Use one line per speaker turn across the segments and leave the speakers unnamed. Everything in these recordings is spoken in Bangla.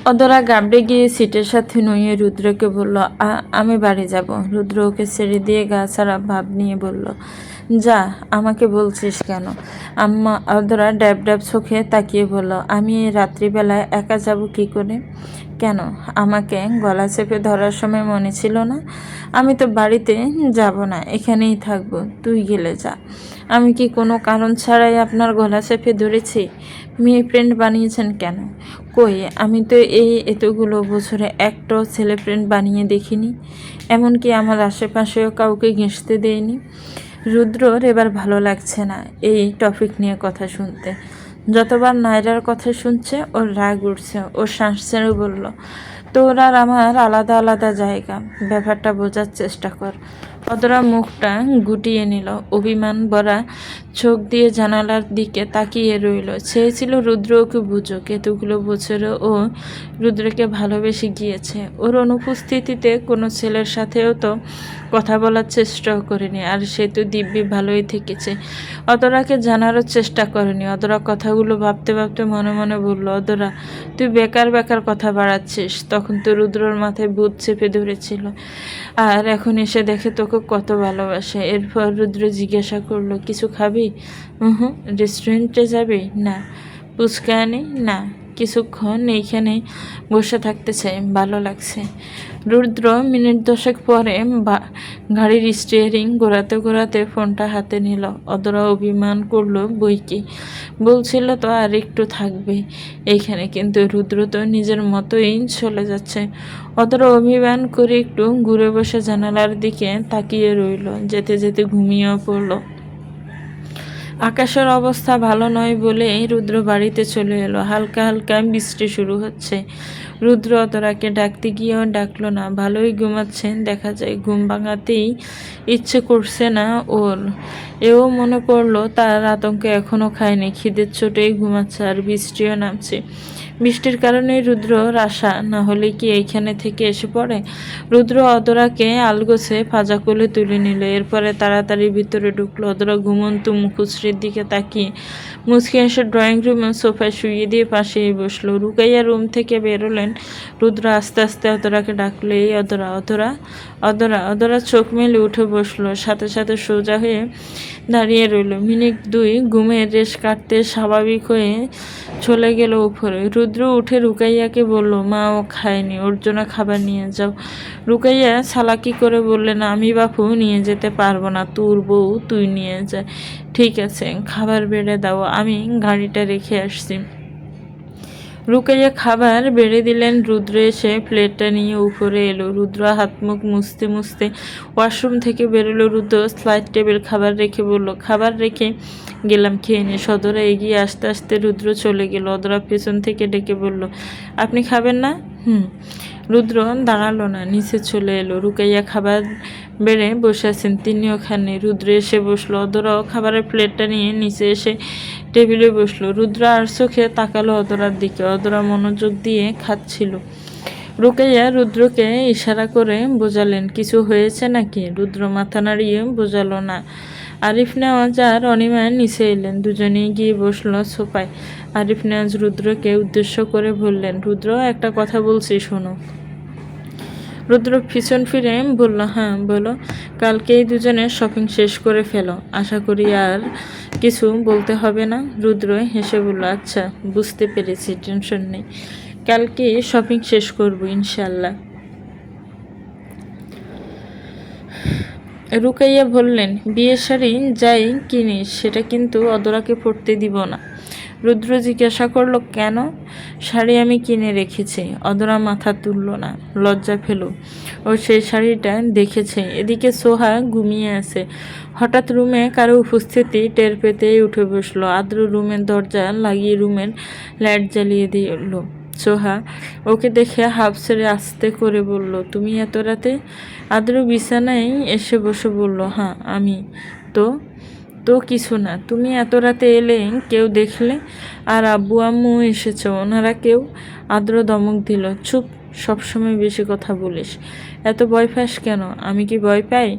অদরা গাবড়ে গিয়ে সিটের সাথে নুয়ে রুদ্রকে বলল, আমি বাড়ি যাব। রুদ্র ওকে ছেড়ে দিয়ে গা ছাড়া ভাব নিয়ে বলল, যা, আমাকে বলছিস কেন? আম্মা অদরা ড্যাব ড্যাব চোখে তাকিয়ে বলল, আমি এই রাত্রিবেলায় একা যাব কি করে? কেন, আমাকে গলা চেপে ধরার সময় মনে ছিল না? আমি তো বাড়িতে যাব না, এখানেই থাকবো, তুই গেলে যা। আমি কি কোনো কারণ ছাড়াই আপনার গলা চেপে ধরেছি? মেয়ে ফ্রেন্ড বানিয়েছেন কেন? কই, আমি তো এই এতগুলো বছরে একটাও ছেলে ফ্রেন্ড বানিয়ে দেখিনি, এমনকি আমার আশেপাশেও কাউকে ঘেঁষতে দেয়নি। রুদ্রর এবার ভালো লাগছে না এই টপিক নিয়ে কথা শুনতে। যতবার নায়রার কথা শুনছে ওর রাগ উঠছে। ও শ্বাস ছেড়ে বলল, তোর আর আমার আলাদা আলাদা জায়গা, ব্যাপারটা বোঝার চেষ্টা কর। অদরা মুখটা গুটিয়ে নিল, অভিমান ভরা চোখ দিয়ে জানালার দিকে তাকিয়ে রইল। চেয়েছিল রুদ্র ওকে বুঝুক, এতগুলো বছরে ও রুদ্রকে ভালোবেসে গিয়েছে। ওর অনুপস্থিতিতে কোনো ছেলের সাথেও তো কথা বলার চেষ্টাও করেনি, আর সে তো দিব্যি ভালোই থেকেছে। অদরাকে জানারও চেষ্টা করেনি। অদরা কথাগুলো ভাবতে ভাবতে মনে মনে বলল, অদরা, তুই বেকার বেকার কথা বাড়াচ্ছিস। তখন তো রুদ্রর মাথায় ভূত চেপে ধরেছিল, আর এখন এসে দেখে তোকে কত ভালোবাসে। এরপর রুদ্র জিজ্ঞাসা করলো, কিছু খাবি? হুম, রেস্টুরেন্টে যাবি? না। ফুচকা আনি? না। কিছুক্ষণ এইখানে বসে থাকতে চাই, ভালো লাগছে। রুদ্র মিনিট 10 পরে গাড়ির স্টিয়ারিং ঘোরাতে ঘোরাতে ফোনটা হাতে নিল। অদরা অভিমান করলো বই কি, বলছিল তো আর একটু থাকবে এইখানে, কিন্তু রুদ্র তো নিজের মতোই চলে যাচ্ছে। অদরা অভিমান করে একটু ঘুরে বসে জানালার দিকে তাকিয়ে রইল। যেতে যেতে ঘুমিয়েও পড়ল। আকাশের অবস্থা ভালো নয় বলে রুদ্র বাড়িতে চলে এলো। হালকা হালকা বৃষ্টি শুরু হচ্ছে। রুদ্র অতরাকে ডাকতে গিয়েও ডাকলো না। ভালোই ঘুমাচ্ছেন দেখা যায়, ঘুম ভাঙাতেই ইচ্ছে করছে না ওর। এও মনে করলো তার আতঙ্ক এখনও খায়নি, খিদের চোটেই ঘুমাচ্ছে, আর বৃষ্টিও নামছে। বৃষ্টির কারণে রুদ্রর আশা না হলে কি এইখানে থেকে এসে পড়ে। রুদ্র অদরাকে আলগোছে পাজা কোলে তুলে নিল। এরপরে তাড়াতাড়ি ভিতরে ঢুকলো। অদরা ঘুমন্ত মুখশ্রীর দিকে তাকিয়ে মুচকি এসে ড্রয়িং রুমে সোফায় শুয়ে দিয়ে পাশেই বসলো। রুকাইয়া রুম থেকে বেরোলেন। রুদ্র আস্তে আস্তে অদরাকে ডাকলো, এই অদরা, অদরা, অদরা। অদরা চোখ মেলে উঠে বসলো, সাথে সাথে সোজা হয়ে দাঁড়িয়ে রইল। মিনিট 2 ঘুমের রেশ কাটতে স্বাভাবিক হয়ে চলে গেল উপরে। রুদ্র উঠে রুকাইয়াকে বলল, মা ও খায়নি, ওর জন্য খাবার নিয়ে যাও। রুকাইয়া চালাকি করে বললেন, আমি বাপু নিয়ে যেতে পারবো না, তোর বউ তুই নিয়ে যা। ঠিক আছে, খাবার বেড়ে দাও, আমি গাড়িটা রেখে আসছি। রুকাইয়া খাবার বেড়ে দিলেন। রুদ্র এসে প্লেটটা নিয়ে উপরে এলো। রুদ্র হাত মুখ মুছতে মুছতে ওয়াশরুম থেকে বেরোলো। রুদ্র স্লাইড টেবিল খাবার রেখে বলল, খাবার রেখে গেলাম, খেয়ে নি। সদরা এগিয়ে আসতে আসতে রুদ্র চলে গেল। অদরা পেছন থেকে ডেকে বলল, আপনি খাবেন না? রুদ্র দাঁড়ালো না, নিচে চলে এলো। রুকাইয়া খাবার বেড়ে বসে আছেন, তিনিও খাননি। রুদ্র এসে বসলো। অদরাও খাবারের প্লেটটা নিয়ে নিচে এসে টেবিলে বসলো। রুদ্র আর চোখে তাকালো অদরার দিকে। অদরা মনোযোগ দিয়ে খাচ্ছিল। রুকাইয়া রুদ্রকে ইশারা করে বোঝালেন, কিছু হয়েছে নাকি? রুদ্র মাথা নাড়িয়ে বোঝালো না। আরিফ নেওয়াজ আর অনিমা নিচে এলেন। দুজনেই গিয়ে বসলো সোফায়। আরিফ নেওয়াজ রুদ্রকে উদ্দেশ্য করে বললেন, রুদ্র, একটা কথা বলছি শোনো। রুদ্র পিছন ফিরে বলল, হ্যাঁ বলো। কালকেই দুজনে শপিং শেষ করে ফেলো, আশা করি আর কিছু বলতে হবে না। রুদ্র হেসে বলল, আচ্ছা, বুঝতে পেরেছি, টেনশন নেই, কালকে শপিং শেষ করব ইনশাল্লাহ। রুকাইয়া বললেন, বিয়ের শাড়ি যাই কিনিস সেটা কিন্তু অদরাকে পরতে দিব না। রুদ্র জিজ্ঞাসা করলো, কেন? শাড়ি আমি কিনে রেখেছি। অদরা মাথা তুলল না, লজ্জা পেল। ও সেই শাড়িটা দেখেছে। এদিকে সোহা ঘুমিয়ে আছে। হঠাৎ রুমে কারো উপস্থিতি টের পেতেই উঠে বসলো। আদ্র রুমের দরজা লাগিয়ে রুমের লাইট জ্বালিয়ে দিল। সোহা ওকে দেখে হাফ ছেড়ে আস্তে করে বলল, তুমি এত রাতে? আদ্র বিছানায় এসে বসে বলল, হ্যাঁ আমি। তো তো কিছু না, তুমি এত রাতে এলে, কেউ দেখলে? আর আব্বু আম্মু এসেছে, ওনারা কেউ? আদ্র ধমক দিল, চুপ, সবসময় বেশি কথা বলিস। এত ভয় পাস কেন? আমি কি ভয় পাই?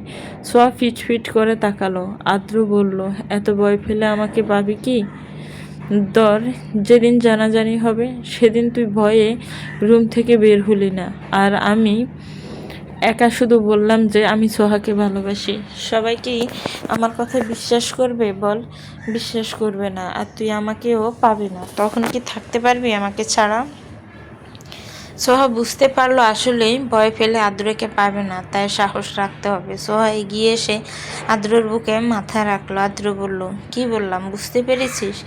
সোয়া ফিট ফিট করে তাকালো। আদ্র বলল, এত ভয় পেলে আমাকে পাবি কি? দর যেদিন জানাজানি হবে সেদিন তুই ভয়ে রুম থেকে বের হলি না, আর আমি একা শুধু বললাম যে আমি সোহাকে ভালোবাসি। সবাই কি আমার কথা বিশ্বাস করবে বল? বিশ্বাস করবে না, আর তুই আমাকেও পাবি না। তখন কি থাকতে পারবি আমাকে ছাড়া? সোহা বুঝতে পারলো আসলেই ভয় পেলে আদ্রকে পাবে না, তাই সাহস রাখতে হবে। সোহা এগিয়ে এসে আদ্রর বুকে মাথা রাখলো। আদ্র বলল, কি বললাম বুঝতে পেরেছিস?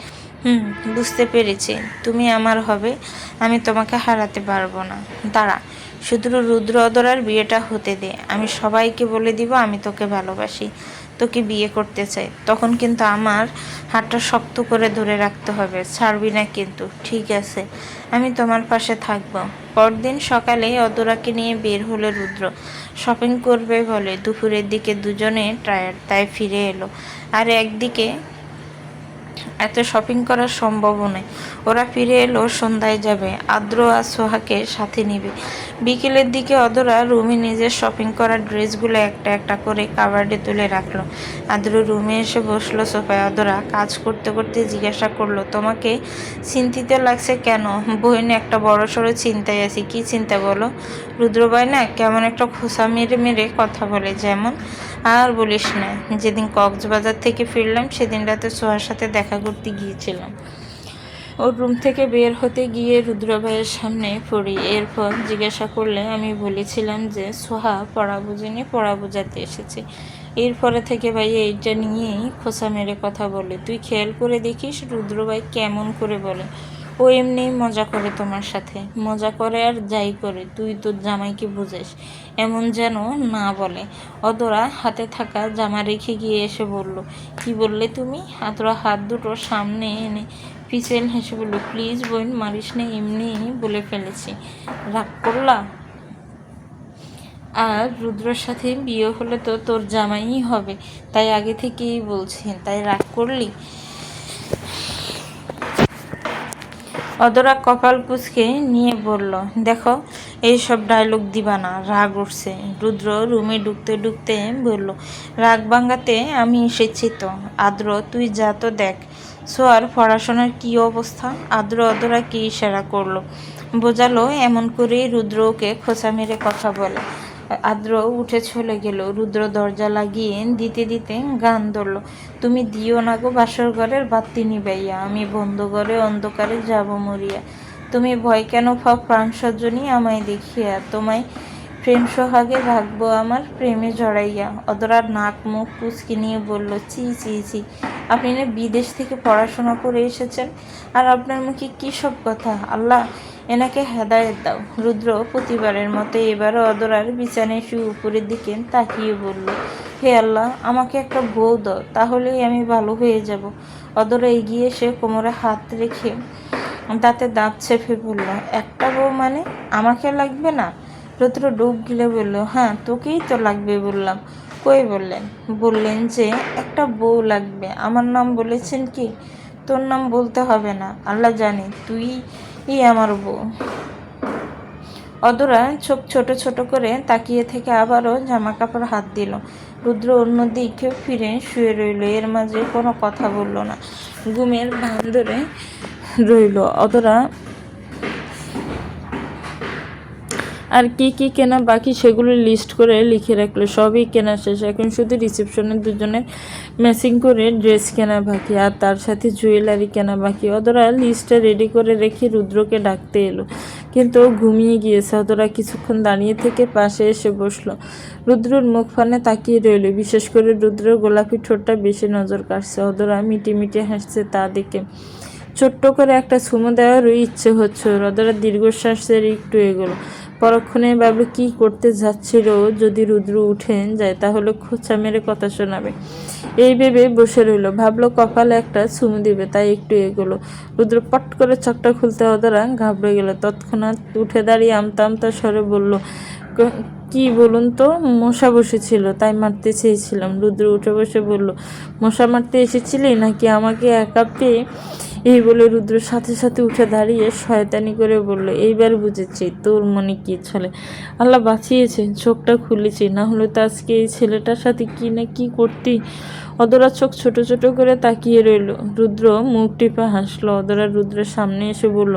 বুঝতে পেরেছি। তুমি আমার হবে, আমি তোমাকে হারাতে পারবো না। দাঁড়া, শুধু রুদ্র অদরার বিয়েটা হতে দে, আমি সবাইকে বলে দিব আমি তোকে ভালোবাসি, তোকে বিয়ে করতে চাই। তখন কিন্তু আমার হাতটা শক্ত করে ধরে রাখতে হবে, ছাড়বি না কিন্তু, ঠিক আছে? আমি তোমার পাশে থাকবো। পরদিন সকালে অদরাকে নিয়ে বের হলো রুদ্র। শপিং করবে বলে দুপুরের দিকে দুজনে টায়ার্ড, তাই ফিরে এলো। আর একদিকে এত শপিং করা সম্ভবও নয়। ওরা ফিরে এলো সন্ধ্যায় যাবে, আদ্র আর সোহাকে সাথে নিবে। বিকেলের দিকে অদরা রুমে নিজের শপিং করা ড্রেসগুলো একটা একটা করে কাবার্ডে তুলে রাখলো। আদ্র রুমে এসে বসলো সোফায়। অদরা কাজ করতে করতে জিজ্ঞাসা করলো, তোমাকে চিন্তিত লাগছে কেন? বইন একটা বড় সড়ো চিন্তায় আছি। কি চিন্তা বলো? রুদ্রবাই না কেমন একটা খোসা মেরে মেরে কথা বলে, যেমন। আর বলিস না, যেদিন কক্সবাজার থেকে ফিরলাম সেদিন রাতে সোহার সাথে দেখা করতে গিয়েছিলাম। ওর রুম থেকে বের হতে গিয়ে রুদ্র ভাইয়ের সামনে পড়ি। এরপর জিজ্ঞাসা করলে আমি বলেছিলাম যে সোহা পড়া বুঝেনি, পড়া বোঝাতে এসেছে। এরপরে থেকে ভাই এইটা নিয়েই খোসা মেরে কথা বলে। তুই খেয়াল করে দেখিস রুদ্র ভাই কেমন করে বলে। ও এমনি মজা করে তোমার সাথে, মজা করে আর যাই করে, তুই তোর জামাইকে বুঝাস এমন যেন না বলে। অদরা হাতে থাকা জামা রেখে গিয়ে এসে বলল, কি বললে তুমি? অদরা হাত দুটো সামনে এনে পিছেল হেসে বলল, প্লিজ বোন মারিস না, এমনি বলে ফেলেছি, রাগ করলা? আর রুদ্রর সাথে বিয়ে হলে তো তোর জামাই হবে, তাই আগে থেকেই বলছি, তাই রাগ করলি? অদরা কপাল কুঁচকে নিয়ে বলল, দেখো এইসব ডায়লগ দিবা না, রাগ উঠছে। রুদ্র রুমে ঢুকতে ঢুকতে বলল, রাগ ভাঙাতে আমি এসেছি তো। আদ্র তুই যা তো দেখ সোয়ার পড়াশোনার কি অবস্থা। আদ্র অদরাকে ইশারা করলো, বোঝালো এমন করেই রুদ্র ওকে খোঁচা মেরে কথা বলে। আদ্র উঠে চলে গেল। রুদ্র দরজা লাগিয়ে দিতে দিতে গান ধরল, তুমি দিও না গো বাসর ঘরের বাতি নিবাইয়া, আমি বন্ধ ঘরে অন্ধকারে যাব মরিয়া। তুমি ভয় কেন পাও প্রাণ সজ্জনী আমায় দেখিয়া, তোমায় প্রেম সোহাগে রাখবো আমার প্রেমে জড়াইয়া। অদরার নাক মুখ কুচকি নিয়ে বলল, চি চি চি, আপনি না বিদেশ থেকে পড়াশোনা করে এসেছেন, আর আপনার মুখে কী সব কথা? আল্লাহ এনাকে হেদায়েত দাও। রুদ্র প্রতিবারের মতো এবারও অদরার বিছানায় শুয়ে উপরের দিকে তাকিয়ে বলল, হে আল্লাহ আমাকে একটা বউ দাও, তাহলেই আমি ভালো হয়ে যাব। অদরা এগিয়ে এসে কোমরে হাত রেখে দাঁতে দাঁত চেপে বলল, একটা বউ মানে আমাকে লাগবে না? রুদ্র ডুব গিলে বলল, হ্যাঁ তোকেই তো লাগবে বললাম। কই বললেন? বললেন যে একটা বউ লাগবে। আমার নাম বলেছেন কি? তোর নাম বলতে হবে না, আল্লাহ জানে তুই আমার বউ। অদরা চোখ ছোট ছোট করে তাকিয়ে থেকে আবারও জামা কাপড় হাত দিল। রুদ্র অন্য দিকে ফিরে শুয়ে রইল। এর মাঝে কোনো কথা বলল না, ঘুমের ভান ধরে রইল। অদরা আর কি কি কেনা বাকি সেগুলো লিস্ট করে লিখে রাখলো। সবই কেনা শেষ, এখন শুধু রিসেপশনের দুজনের ম্যাচিং করে ড্রেস কেনা বাকি, আর তার সাথে জুয়েলারি কেনা বাকি। অদরা লিস্টটা রেডি করে রেখে রুদ্রকে ডাকতে এলো, কিন্তু ও ঘুমিয়ে গিয়েছে। অদরা কিছুক্ষণ দাঁড়িয়ে থেকে পাশে এসে বসলো। রুদ্রর মুখ ফানে তাকিয়ে রইল, বিশেষ করে রুদ্রের গোলাপি ঠোঁটটা বেশি নজর কাটছে। অদরা মিটি মিটি হাসছে তা দেখে ছোট্ট করে একটা চুমু দেওয়ারও ইচ্ছে হচ্ছে। অদরা দীর্ঘশ্বাসের একটু এগোলো। পরক্ষণে ভাবল কি করতে যাচ্ছিল, যদি রুদ্র উঠে যায় তাহলে খোঁচা মেরে কথা শোনাবে। এই ভেবে বসে রইল, ভাবলো কপালে একটা চুমু দিবে, তাই একটু এগোলো। রুদ্র পট করে চকটা খুলতে অদরা ঘাবড়ে গেল। তৎক্ষণাৎ উঠে দাঁড়িয়ে আমতা আমতা স্বরে বলল, কি বলুন তো? মশা বসেছিল তাই মারতে চেয়েছিলাম। রুদ্র উঠে বসে বলল, মশা মারতে এসেছিলি নাকি আমাকে একা পেয়ে? এই বলে রুদ্র সাথে সাথে উঠে দাঁড়িয়ে শয়তানি করে বলল, এইবার বুঝেছি তোর মনে কি চলে। আল্লাহ বাঁচিয়েছে, চোখটা খুলেছি, না হলে তো আজকে এই ছেলেটার সাথে কি না কি করতি। অদরা চোখ ছোট ছোট করে তাকিয়ে রইল। রুদ্র মুখ টিপে হাসলো। অদরা রুদ্রের সামনে এসে বলল,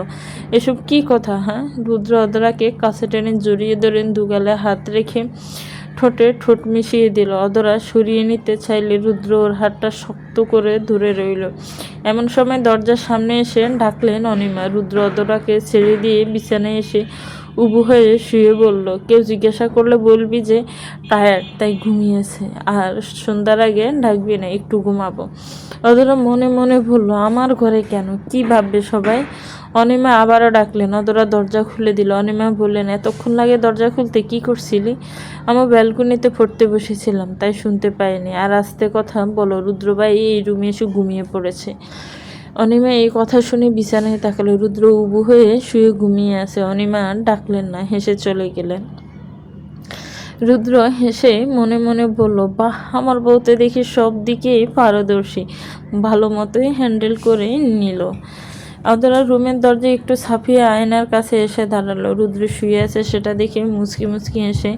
এসব কি কথা? হ্যাঁ? রুদ্র অদরাকে কাছে টেনে জড়িয়ে ধরেন, দুগালে হাত রেখে ঠোঁটে ঠোঁট মিশিয়ে দিল। অদরা সরিয়ে নিতে চাইলে রুদ্র ওর হাতটা শক্ত করে ধরে রইল। এমন সময় দরজার সামনে এসে ডাকলেন অনিমা। রুদ্র অদরাকে ছেড়ে দিয়ে বিছানায় এসে উবু হয়ে শুয়ে বলল, কেউ জিজ্ঞাসা করলে বলবি যে টায়ার্ড, তাই ঘুমিয়েছে, আর সন্ধ্যার আগে ডাকবি না, একটু ঘুমাবো। অদরা মনে মনে বলল, আমার ঘরে কেন, কি ভাববে সবাই? অনিমা আবারও ডাকলেন। অদরা দরজা খুলে দিল। অনিমা বললেন, এতক্ষণ লাগে দরজা খুলতে, কি করছিলি? আমার ব্যালকনিতে পড়তে বসেছিলাম, তাই শুনতে পাইনি। আর আস্তে কথা বলো, রুদ্রভাই এই রুমে এসে ঘুমিয়ে পড়েছে। অনিমা এই কথা শুনে বিছানায় তাকালো। রুদ্র উবু হয়ে শুয়ে ঘুমিয়ে আছে। অনিমা ডাকলেন না, হেসে চলে গেলেন। রুদ্র হেসে মনে মনে বলল, বাহ, আমার বউতে দেখি সব দিকেই পারদর্শী, ভালো মতোই হ্যান্ডেল করে নিল। অদরা রুমের দরজায় একটু ছাপিয়ে আয়নার কাছে এসে দাঁড়ালো। রুদ্র শুয়ে আছে সেটা দেখে মুচকি মুচকি এসে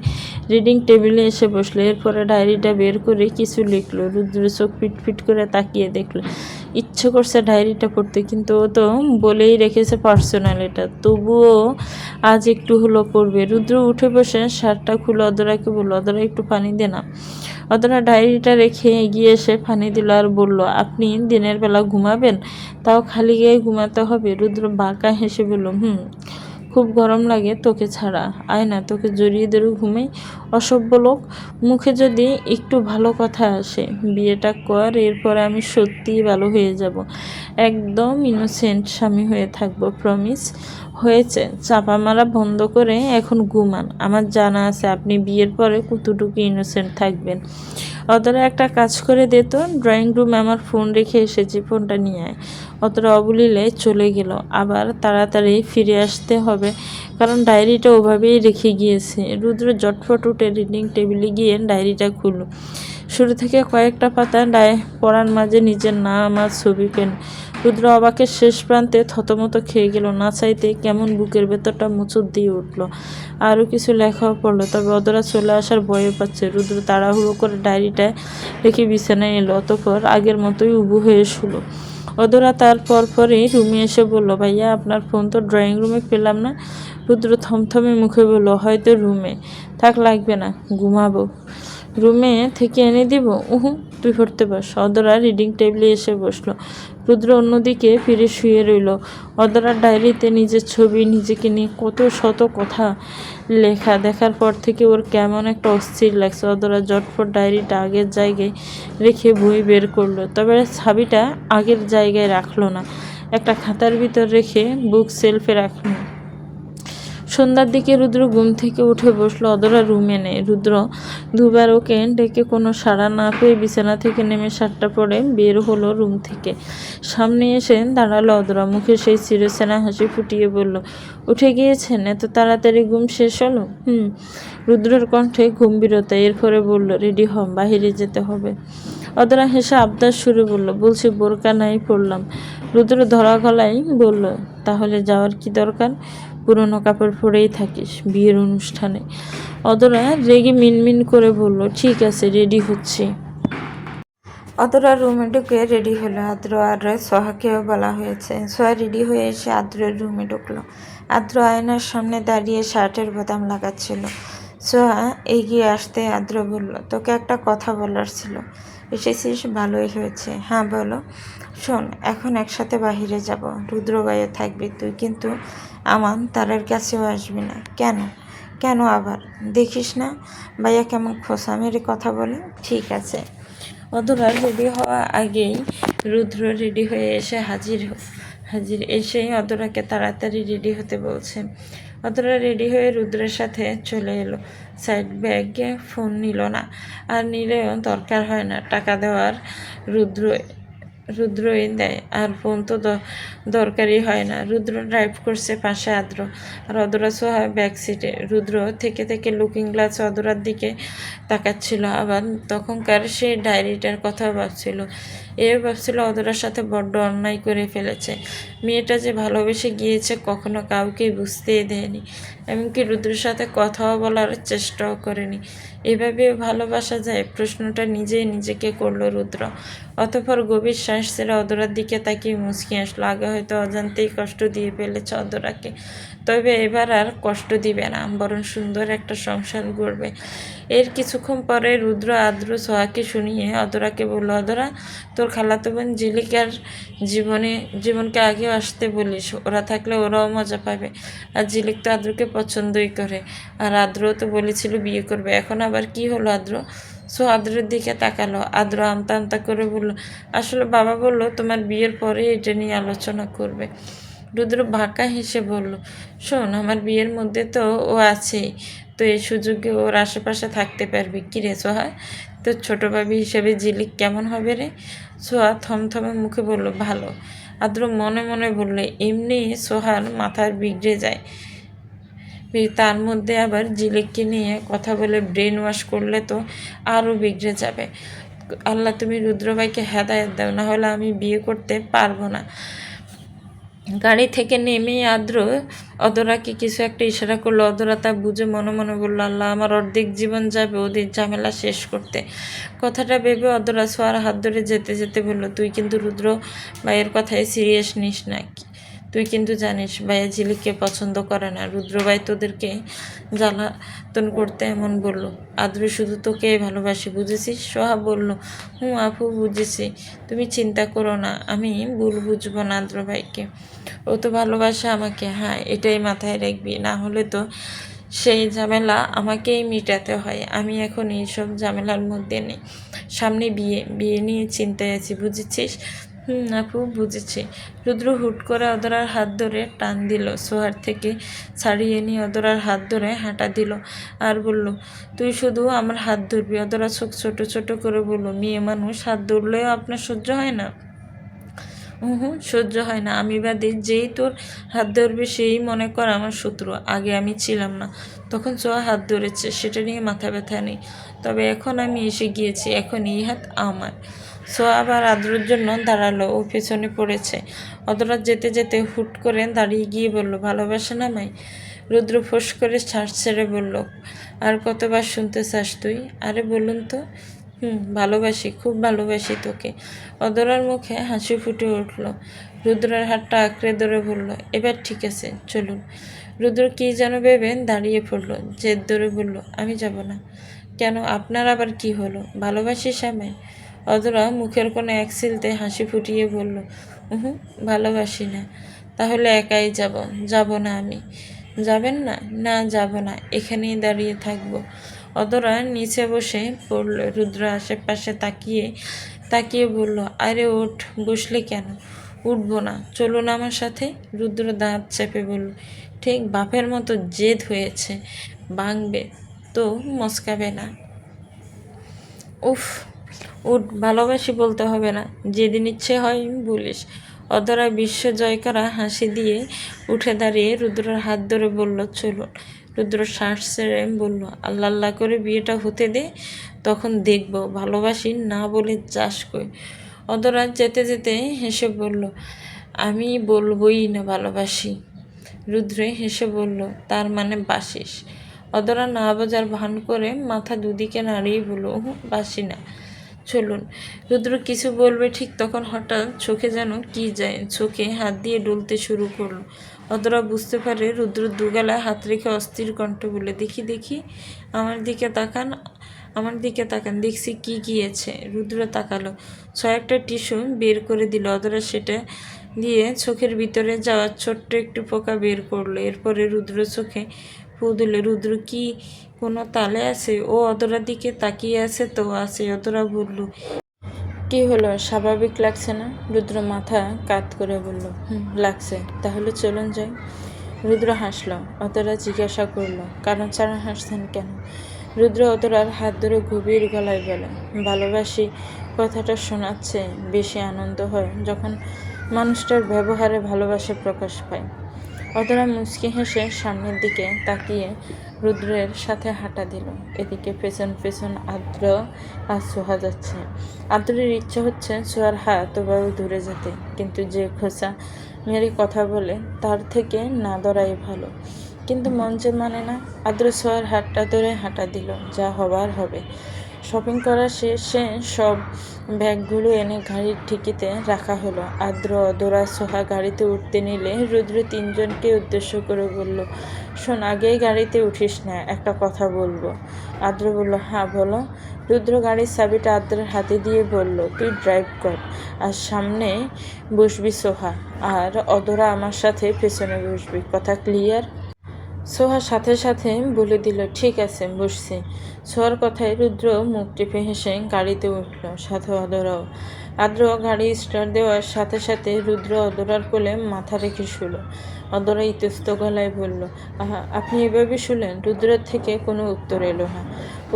রিডিং টেবিলে এসে বসলো। এরপরে ডায়েরিটা বের করে কিছু লিখলো। রুদ্র চোখ পিটপিট করে তাকিয়ে দেখলো। ইচ্ছে করছে ডায়েরিটা পড়তে, কিন্তু ও তো বলেই রেখেছে পার্সোনাল এটা, তবুও আজ একটু হলো পড়বে। রুদ্র উঠে বসে শার্টটা খুলে অদরাকে বলল, অদরা একটু পানি দে না। অদরা ডায়েরিটা রেখে এগিয়ে এসে পানি দিল আর বলল, আপনি দিনের বেলা ঘুমাবেন? তাও খালি গায়ে ঘুমাতে হবে? রুদ্র বাঁকা হেসে বলল, খুব গরম লাগে তোকে ছাড়া, আয় না, তোকে জড়িয়ে ধরে ঘুমাই। অসভ্য লোক, মুখে যদি একটু ভালো কথা আসে, বিয়েটা কর, এরপরে আমি সত্যিই ভালো হয়ে যাব, একদম ইনোসেন্ট স্বামী হয়ে থাকবো, প্রমিস। হয়েছে, চাপা মারা বন্ধ করে এখন ঘুমান। আমার জানা আছে আপনি বিয়ের পরে কতটুকু ইনোসেন্ট থাকবেন। অতটা একটা কাজ করে দে তো, ড্রয়িং রুমে আমার ফোন রেখে এসেছি, ফোনটা নিয়ে আয়। অতটা অবলীলে চলে গেল। আবার তাড়াতাড়ি ফিরে আসতে হবে, কারণ ডায়েরিটা ওভাবেই রেখে গিয়েছে। রুদ্র জটফট উঠে রিডিং টেবিলে গিয়ে ডায়েরিটা খুলল। শুরু থেকে কয়েকটা পাতা পড়ার মাঝে নিজের নাম আর ছবি পেন। রুদ্র অবাকের শেষ প্রান্তে থতমত খেয়ে গেল। না চাইতে কেমন বুকের ভেতরটা মুচুর দিয়ে উঠল। আরও কিছু লেখাও পড়লো, তবে অদরা চলে আসার ভয় পাচ্ছে। রুদ্র তাড়াহুড়ো করে ডায়েরিটা রেখে বিছানায় এলো। অতঃপর আগের মতোই উবু হয়ে শুলো। অদরা তার পরপরই রুমে এসে বলল, ভাইয়া আপনার ফোন তো ড্রয়িং রুমে পেলাম না। রুদ্র থমথমে মুখে বলল, হয়তো রুমে। থাক, লাগবে না, ঘুমাবো। রুমে থেকে এনে দিব? তুই পড়তে বস। অদরা রিডিং টেবিলে এসে বসলো। রুদ্র অন্যদিকে ফিরে শুয়ে রইল। অদরার ডায়েরিতে নিজের ছবি, নিজেকে নিয়ে কত শত কথা লেখা দেখার পর থেকে ওর কেমন একটা অস্থির লাগছে। অদরা জটফট ডায়েরিটা আগের জায়গায় রেখে বই বের করলো, তবে চাবিটা আগের জায়গায় রাখলো না, একটা খাতার ভিতর রেখে বুক সেলফে রাখলো। সন্ধ্যার দিকে রুদ্র ঘুম থেকে উঠে বসলো। অদরা রুমে নেই। রুদ্র দুবার ওকে ডেকে কোনো সাড়া না পেয়ে বিছানা থেকে নেমে শার্টটা পরে বের হলো রুম থেকে। সামনে এসে দাঁড়ালো অদরা। মুখে সেই চিরচেনা হাসি ফুটিয়ে বলল, উঠে গিয়েছেন? এত তাড়াতাড়ি ঘুম শেষ হলো? রুদ্রের কণ্ঠে গম্ভীরতা। এরপরে বলল, রেডি হন, বাহিরে যেতে হবে। অদরা হেসে আবদার সুরে বলল, বলছি বোরকা নাই পড়লাম। রুদ্র ধরা গলায় বলল, তাহলে যাওয়ার কি দরকার? পুরনো কাপড় পরেই থাকিস বিয়ের অনুষ্ঠানে। অদরা রেগে মিনমিন করে বলল, ঠিক আছে, রেডি হচ্ছি। অদরা রুমে ঢুকে রেডি হলো। আদ্র আর সোহাকেও বলা হয়েছে। সোহা রেডি হয়ে এসে আদ্রের রুমে ঢুকলো। আদ্র আয়নার সামনে দাঁড়িয়ে শার্টের বোতাম লাগাচ্ছিল। সোহা এগিয়ে আসতে আদ্র বলল, তোকে একটা কথা বলার ছিল। এসেছিস, ভালোই হয়েছে। হ্যাঁ বলো। শোন, এখন একসাথে বাহিরে যাব, রুদ্রবাইও থাকবি, তুই কিন্তু আমান তারের কাছেও আসবি না। কেন? কেন আবার? দেখিস না ভাইয়া কেমন খোসা মেরে কথা বলে। ঠিক আছে। অধরা রেডি হওয়া আগেই রুদ্র রেডি হয়ে এসে হাজির এসেই অধরাকে তাড়াতাড়ি রেডি হতে বলছে। অধরা রেডি হয়ে রুদ্রের সাথে চলে এলো। সাইড ব্যাগে ফোন নিল না, আর নিলেও দরকার হয় না, টাকা দেওয়ার রুদ্রই দেয়, আর ফোন তো দরকারই হয় না। রুদ্র ড্রাইভ করছে, পাশে আদ্র আর অদরা সোহা ব্যাক সিটে। রুদ্র থেকে থেকে লুকিং গ্লাস অদরার দিকে তাকাচ্ছিল, আবার তখনকার সেই ডায়েরিটার কথা ভাবছিল। এও ভাবছিল অদরার সাথে বড্ড অন্যায় করে ফেলেছে। মেয়েটা যে ভালোবেসে গিয়েছে কখনো কাউকেই বুঝতেই দেয়নি, এমনকি রুদ্রের সাথে কথাও বলার চেষ্টাও করেনি। এভাবে ভালোবাসা যায়? প্রশ্নটা নিজেই নিজেকে করলো রুদ্র। অতঃপর গভীর শ্বাস ছেড়ে অদরার দিকে তাকিয়ে মুচকি আসলো। আগে হয়তো অজান্তেই কষ্ট দিয়ে ফেলেছে অদরাকে, তবে এবার আর কষ্ট দিবে না, বরং সুন্দর একটা সংসার গড়বে। এর কিছুক্ষণ পরে রুদ্র আদ্র সোহাকে শুনিয়ে অদরাকে বলল, অদরা, তোর খালাতো বোন ঝিলিকার জীবনকে আগেও আসতে বলিস, ওরা থাকলে ওরাও মজা পাবে। আর ঝিলিক তো আদ্রকে পছন্দই করে, আর আদ্রও তো বলেছিল বিয়ে করবে, এখন আবার কি হলো আদ্র? সো আদ্রের দিকে তাকালো। আদ্র আমতা আমতা করে বলল, আসলে বাবা বললো তোমার বিয়ের পরে এটা নিয়ে আলোচনা করবে। রুদ্র বাঁকা হেসে বলল, শোন, আমার বিয়ের মধ্যে তো ও আছেই, তো এই সুযোগে ওর আশেপাশে থাকতে পারবি। কী রে সোহা, তোর ছোটো ভাবি হিসেবে ঝিলিক কেমন হবে রে? সোহা থমথমে মুখে বলল, ভালো। আদ্র মনে মনে বলল, এমনি সোহার মাথার বিগড়ে যায়, তার মধ্যে আবার ঝিলিককে নিয়ে কথা বলে ব্রেন ওয়াশ করলে তো আরও বিগড়ে যাবে। আল্লাহ তুমি রুদ্রভাইকে হেদায়েত দাও, না হলে আমি বিয়ে করতে পারবো না। গাড়ি থেকে নেমেই আদ্র অদরাকে কিছু একটা ইশারা করলো। অদরা তা বুঝে মনে মনে বলল, আল্লাহ, আমার অর্ধেক জীবন যাবে ওদের ঝামেলা শেষ করতে। কথাটা ভেবে অদরা সোয়ার হাত ধরে যেতে যেতে বলল, তুই কিন্তু রুদ্র ভাইয়ের কথায় সিরিয়াস নিস না। তুই কিন্তু জানিস ভাইয়া ঝিলিককে পছন্দ করে না। রুদ্রভাই তোদেরকে জ্বালাতন করতে এমন বলল। আদ্র শুধু তোকে ভালোবাসি, বুঝেছিস? সোহা বলল, আপু, বুঝেছি, তুমি চিন্তা করো না, আমি ভুল বুঝবো না আদ্র ভাইকে। ও তো ভালোবাসে আমাকে, হ্যাঁ, এটাই মাথায় রাখবি, না হলে তো সেই ঝামেলা আমাকেই মিটাতে হয়। আমি এখন এইসব ঝামেলার মধ্যে নেই। সামনে বিয়ে, বিয়ে নিয়ে চিন্তায় আছি, বুঝেছিস? আপু, বুঝেছি। রুদ্র হুট করে অদরার হাত ধরে টান দিল, সোহার থেকে ছাড়িয়ে নিয়ে অদরার হাত ধরে হাঁটা দিল আর বলল, তুই শুধু আমার হাত ধরবি। অদরা চোখ ছোট ছোট করে বলল, মেয়ে মানুষ হাত ধরলেও আপনার সহ্য হয় না? সহ্য হয় না আমি বাদে, যেই তোর হাত ধরবে সেই মনে কর আমার শত্রু। আগে আমি ছিলাম না, তখন সোহা হাত ধরেছে, সেটা নিয়ে মাথা ব্যথা নেই, তবে এখন আমি এসে গিয়েছি, এখন এই হাত আমার। সোহা আবার আদ্রর জন্য দাঁড়ালো, ও পেছনে পড়েছে। অদরা যেতে যেতে হুট করে দাঁড়িয়ে গিয়ে বলল, ভালোবাসে না মাই? রুদ্র ফোঁস করে শ্বাস ছেড়ে বলল, আর কতবার শুনতে চাস তুই? আরে বলুন তো। ভালোবাসি, খুব ভালোবাসি তোকে। অদরার মুখে হাসি ফুটে উঠল। রুদ্রের হাতটা আঁকড়ে ধরে বলল, এবার ঠিক আছে, চলুন। রুদ্র কী যেন ভেবে দাঁড়িয়ে পড়ল, জেদ ধরে বলল, আমি যাব না। কেন, আপনার আবার কি হলো? ভালোবাসিস আমায়? অদরা মুখের কোনো এক সিলতে হাসি ফুটিয়ে বলল, ভালোবাসি না। তাহলে একাই যাব। যাব না আমি। যাবেন না? না, যাব না, এখানেই দাঁড়িয়ে থাকবো। অদরা নিচে বসে পড়ল। রুদ্র আশেপাশে তাকিয়ে তাকিয়ে বলল, আরে ওঠ, বসলে কেন? উঠবো না, চলুন আমার সাথে। রুদ্র দাঁত চেপে বলল, ঠিক বাপের মতো জেদ হয়েছে, ভাঙবে তো মস্কাবে না। উফ, উঠ, ভালোবাসি বলতে হবে না, যেদিন ইচ্ছে হয় বলিস। অদরা বিশ্ব জয় করা হাসি দিয়ে উঠে দাঁড়িয়ে রুদ্রর হাত ধরে বলল, চলুন। রুদ্র শ্বাস ছেড়ে বলল, আল্লাহ আল্লাহ করে বিয়েটা হতে দে, তখন দেখব ভালোবাসি না বলে যাস কই। অদরা যেতে যেতে হেসে বলল, আমি বলবই না ভালোবাসি। রুদ্রে হেসে বলল, তার মানে বাসিস? অদরা না বোঝার ভান করে মাথা দুদিকে নাড়িয়ে বলল, বাসি না। চলুন। রুদ্র কিছু বলবে ঠিক তখন হঠাৎ চোখে যেন কি যায়, চোখে হাত দিয়ে ডলতে শুরু করলো। অদরা বুঝতে পারে রুদ্র দুগালায় হাত রেখে অস্থির কণ্ঠে বলে, দেখি দেখি, আমার দিকে তাকান, আমার দিকে তাকান, দেখছি কি গিয়েছে। রুদ্র তাকালো, একটা টিস্যু বের করে দিল। অদরা সেটা দিয়ে চোখের ভিতরে যাওয়া ছোট্ট একটু পোকা বের করলো। এরপরে রুদ্র চোখে ফু দিল। রুদ্র কি কোনো তালে আছে? ও অদরার দিকে তাকিয়ে আছে তো আছে। অদরা বলল, কি হলো, স্বাভাবিক লাগছে না? রুদ্র মাথা কাত করে বলল, লাগছে। তাহলে চলুন যাই। রুদ্র হাসল। অতরা জিজ্ঞাসা করল, কারণ ছাড়া হাসছেন কেন? রুদ্র অতরার হাত ধরে গভীর গলায় বলে, ভালোবাসি কথাটা শোনাচ্ছে বেশি আনন্দ হয় যখন মানুষটার ব্যবহারে ভালোবাসা প্রকাশ পায়। অদরা মুচকি হেসে সামনের দিকে তাকিয়ে রুদ্রের সাথে হাঁটা দিল। এদিকে পেছন পেছন আদ্র আর সোহা যাচ্ছে। আদ্রের ইচ্ছে হচ্ছে সোহার হাত ওভাবে দূরে যেতে, কিন্তু যে খোঁচা মেরে কথা বলে তার থেকে না ধরাই ভালো। কিন্তু মন যে মানে না। আদ্র সোহার হাতটা ধরে হাঁটা দিল। যা হবার হবে। শপিং করা শেষে সব ব্যাগগুলো এনে গাড়ির ঠিকিতে রাখা হলো। আদ্র, অদরা, সোহা গাড়িতে উঠতে নিলে রুদ্র তিনজনকে উদ্দেশ্য করে বলল, শোন, আগেই গাড়িতে উঠিস না, একটা কথা বলবো। আদ্র বলল, হ্যাঁ বলো। রুদ্র গাড়ির চাবিটা আদ্রের হাতে দিয়ে বলল, তুই ড্রাইভ কর, আর সামনে বসবি সোহা, আর অদরা আমার সাথে পেছনে বসবি। কথা ক্লিয়ার? সোহা সাথে সাথে বলে দিল, ঠিক আছে, বসছি। সোহার কথায় রুদ্র মুখ টিপে হেসে গাড়িতে উঠল, সাথে অদরাও। আদ্র গাড়ি স্টার্ট দেওয়ার সাথে সাথে রুদ্র অদরার কোলে মাথা রেখে শুলো। অদরা ইতস্ত গলায় বলল, আহা, আপনি এভাবে শুলেন? রুদ্রের থেকে কোনো উত্তর এলো না।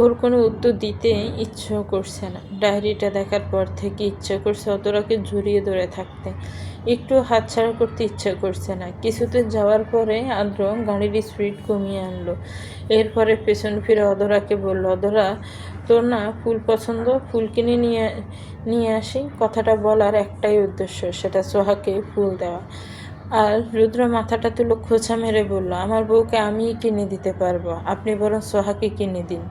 ওর কোনো উত্তর দিতে ইচ্ছেও করছে না। ডায়েরিটা দেখার পর থেকে ইচ্ছে করছে অদরাকে জড়িয়ে ধরে থাকতে, একটু হাতছাড়া করতে ইচ্ছে করছে না। কিছুতে যাওয়ার পরে আদ্র গাড়ির স্পিড কমিয়ে আনলো। এরপরে পেছন ফিরে অদরাকে বলল, অদরা, তোর না ফুল পছন্দ, ফুল কিনে নিয়ে আসি। কথাটা বলার একটাই উদ্দেশ্য, সেটা সোহাকে ফুল দেওয়া। আর রুদ্র মাথাটা তুলো খোঁচা মেরে বলল, আমার বউকে আমিই কিনে দিতে পারবো, আপনি বরং সোহাকে কিনে দিন।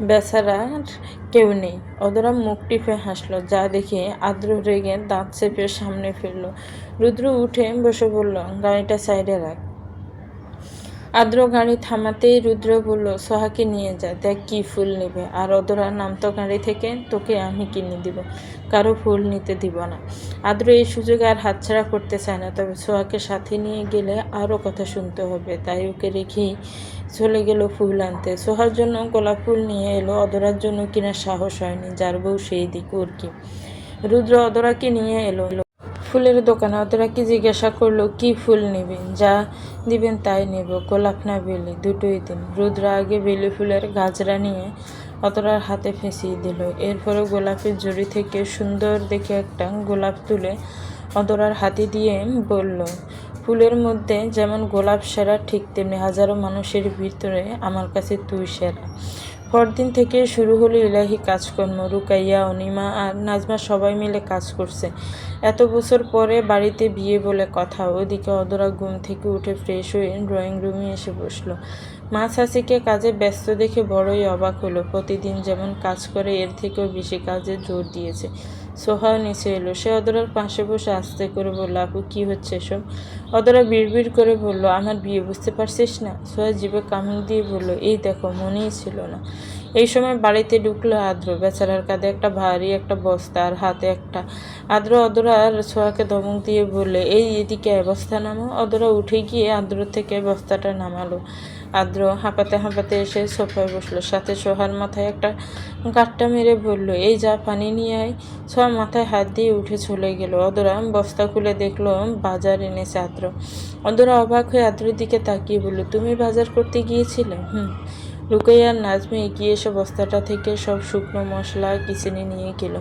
বেচারার কেউ নেই। অদরা মুখ টিপে হাসলো, যা দেখে আদ্র রেগে দাঁত চেপে সামনে ফিরল। রুদ্র উঠে বসে বলল, গাড়িটা সাইডে রাখ। আদ্র গাড়ি থামাতেই রুদ্র বলল, সোহাকে নিয়ে যা, দেখ কি ফুল নেবে। আর অদরা, নামতো গাড়ি থেকে, তোকে আমি কিনে দিব, কারো ফুল নিতে দিব না। আদ্র এই সুযোগে আর হাতছাড়া করতে চায় না, তবে সোহাকে সাথে নিয়ে গেলে আরও কথা শুনতে হবে, তাই ওকে রেখেই চলে গেল ফুল আনতে। সোহার জন্য গোলাপ ফুল নিয়ে এলো, অদরার জন্য কিনা সাহস হয়নি, যার বউ সেই দিক, ওর কি। রুদ্র অদরাকে নিয়ে এলো ফুলের দোকানে। অদরাকে জিজ্ঞাসা করলো, কি ফুল নেবেন? যা দিবেন তাই নেব, গোলাপ না বেলি, দুটোই দিন। রুদ্র আগে বেলি ফুলের গাজরা নিয়ে অদরার হাতে ফেঁসিয়ে দিল। এরপরে গোলাপের জড়ি থেকে সুন্দর দেখে একটা গোলাপ তুলে অদরার হাতে দিয়ে বলল, ফুলের মধ্যে যেমন গোলাপ সেরা, ঠিক তেমনি হাজারো মানুষের ভিতরে আমার কাছে তুই সেরা। পরদিন থেকে শুরু হলো ইলাহি কাজকর্ম। রুকাইয়া, অনিমা আর নাজমা সবাই মিলে কাজ করছে। এত বছর পরে বাড়িতে বিয়ে বলে কথা। ওদিকে অদরা ঘুম থেকে উঠে ফ্রেশ হয়ে ড্রয়িং রুমে এসে বসলো। মা চাচিকে কাজে ব্যস্ত দেখে বড়ই অবাক হলো। প্রতিদিন যেমন কাজ করে, এর থেকেও বেশি কাজে জোর দিয়েছে। সোহাও নিচে এলো। সে অদরার পাশে বসে আস্তে করে বলল, আপু, কি হচ্ছে এসব? অদরা বিড়বিড় করে বলল, আমার বিয়ে, বুঝতে পারছিস না? সোহা জিভে কামড় দিয়ে বলল, এই দেখো, মনেই ছিল না। এই সময় বাড়িতে ঢুকলো আদ্র। বেচারার কাঁধে একটা ভারী একটা বস্তা, আর হাতে একটা। অদরা আর সোহাকে ধমক দিয়ে বললে, এই এদিকে বস্তা নামো। অদরা উঠে গিয়ে আদ্র থেকে বস্তাটা নামালো। আদ্র হাঁপাতে হাঁপাতে এসে সোফায় বসলো, সাথে সোহার মাথায় একটা গাঁটটা মেরে বলল, এই যা, পানি নিয়ে আয়। সোহা মাথায় হাত দিয়ে উঠে চলে গেল। অদরা বস্তা খুলে দেখলো বাজার এনেছে আদ্র। অদরা অবাক হয়ে আদ্রের দিকে তাকিয়ে বলল, তুমি বাজার করতে গিয়েছিলে? রুকাইয়া আর নাজমা এগিয়ে এসে বস্তাটা থেকে সব শুকনো মশলা কিচেনে নিয়ে গেল।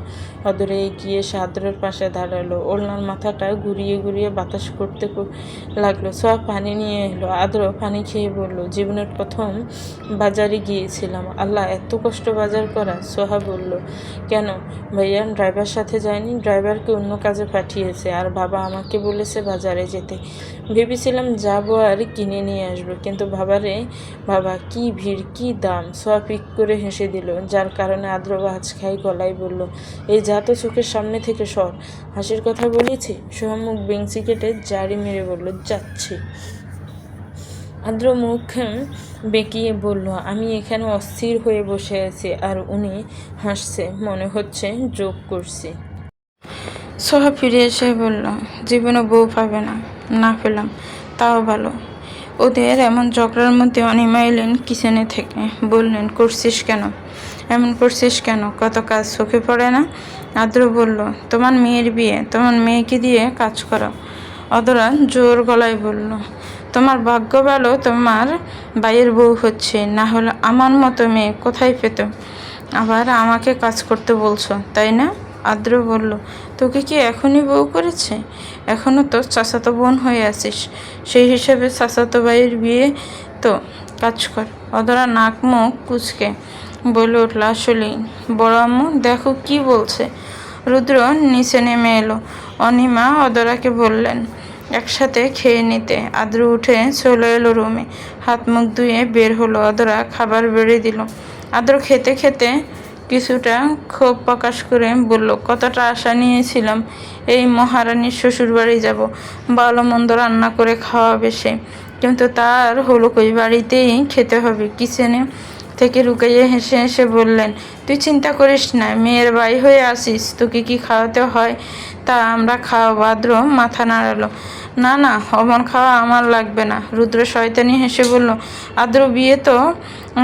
অদরে এগিয়ে এসে আদ্রের পাশে দাঁড়ালো। ওলনার মাথাটা ঘুরিয়ে ঘুরিয়ে বাতাস করতে লাগলো। সব পানি নিয়ে এলো। আদ্র পানি খেয়ে বলল, জীবনের প্রথম বাজারে গিয়েছিলাম, আল্লাহ, এত কষ্ট বাজার করা। সোহা বলল, কেন ভাইয়া, ড্রাইভার সাথে যায়নি? ড্রাইভারকে অন্য কাজে পাঠিয়েছে, আর বাবা আমাকে বলেছে বাজারে যেতে। ভেবেছিলাম যাবো আর কিনে নিয়ে আসবো, কিন্তু বাবা, কি ভিড়, কি দাম। সোয়া পিক করে হেসে দিল, যার কারণে আদ্র আজ খাই গলায় বলল, এই যা তো, চোখের সামনে থেকে সর। হাসির কথা বলেছি? সোহা মুখ বেঞ্চি কেটে জারি মেরে বলল, যাচ্ছি। আদ্র মুখ বেঁকিয়ে বলল, আমি এখানে অস্থির হয়ে বসে আছি, আর উনি হাসছে, মনে হচ্ছে যোগ করছি। সোহা ফিরে এসে বলল, জীবনে বউ পাবে না। না পেলাম তাও ভালো। ওদের এমন ঝগড়ার মধ্যে অনিমা এলেন কিচেনে থেকে। বললেন, এমন করছিস কেন? কত কাজ চোখে পড়ে না? আদ্র বলল, তোমার মেয়ের বিয়ে, তোমার মেয়েকে দিয়ে কাজ করো। অদরা জোর গলায় বলল, তোমার ভাগ্য ভালো তোমার ভাইয়ের বউ হচ্ছে, না হলে আমার মতো মেয়ে কোথায় পেত? আবার আমাকে কাজ করতে বলছো, তাই না? আদ্র বলল, তোকে কি এখনই বউ করেছে? এখনও তো চাচাতো বোন হয়ে আছিস, সেই হিসাবে চাচাতো ভাইয়ের বিয়ে তো কাজ কর। অধরা নাক মুখ কুচকে বলে উঠল, আসলেই বড় আম্মু দেখো কি বলছে। রুদ্র নিচে নেমে এলো। অনিমা অধরাকে বললেন একসাথে খেয়ে নিতে। আদ্র উঠে চলে এলো রুমে, হাত মুখ ধুয়ে বের হলো। অধরা খাবার বেড়ে দিল। আদ্র খেতে খেতে কিছুটা ক্ষোভ প্রকাশ করে বলল, কতটা আশা নিয়েছিলাম এই মহারানীর শ্বশুরবাড়ি যাব, ভালো মন্দ রান্না করে খাওয়াবে সে, কিন্তু তার হলো কই, বাড়িতেই খেতে হবে। কিচেনে থেকে রুকাইয়া হেসে হেসে বললেন, তুই চিন্তা করিস না, মেয়ের ভাই হয়ে আসিস, তোকে কি খাওয়াতে হয় তা আমরা খাওয়াবো। আদ্র মাথা নাড়ালো, না না, অমন খাওয়া আমার লাগবে না। রুদ্র শয়তানি হেসে বলল, আদ্র বিয়ে তো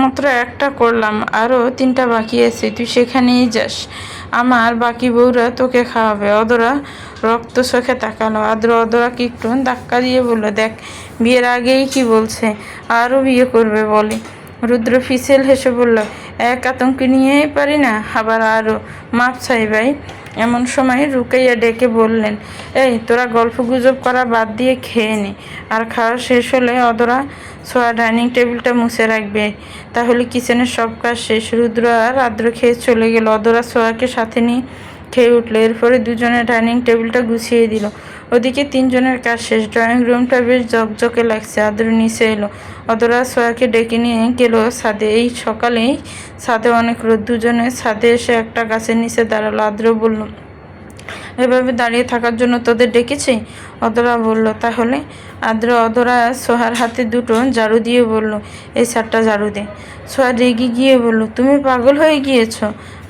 মাত্র একটা করলাম, আরও 3টা বাকি আছে, তুই সেখানেই যাস, আমার বাকি বউরা তোকে খাওয়াবে। অধরা রক্ত চোখে তাকালো। আদ্র অধরাকে একটু ধাক্কা দিয়ে বলল, দেখ বিয়ের আগেই কি বলছে, আরও বিয়ে করবে বলে। রুদ্র ফিসেল হেসে বলল, এক আতঙ্ক নিয়েই পারি না, আবার আরও মাপ চাই ভাই। এমন সময় রুকাইয়া ডেকে বললেন, এই তোরা গল্প গুজব করা বাদ দিয়ে খেয়ে নে, আর খাওয়া শেষ হলে অধরা ছোঁয়া ডাইনিং টেবিলটা মুছে রাখবে, তাহলে কিচেনের সব কাজ শেষ। রুদ্র আর আদ্র খেয়ে চলে গেল। অধরা ছোঁয়াকে সাথে নিয়ে খেয়ে উঠল। এরপরে দুজনে ডাইনিং টেবিলটা গুছিয়ে দিল। ওদিকে 3জনের কাজ শেষ। ড্রয়িং রুমটা বেশ ঝকঝকে লাগছে। আদ্র নিচে এলো। অধরা ছোঁয়াকে ডেকে নিয়ে গেল ছাদে। এই সকালেই ছাদে অনেক রোদ। দুজনে ছাদে এসে একটা গাছের নিচে দাঁড়ালো। আদ্র বলল, এভাবে দাঁড়িয়ে থাকার জন্য তোদের ডেকেছি? অধরা বলল, তাহলে? অধরা সোহার হাতে দুটো ঝাড়ু দিয়ে বলল, এই ছাদটা ঝাড়ু দে। সোহা রেগে গিয়ে বলল, তুমি পাগল হয়ে গিয়েছ,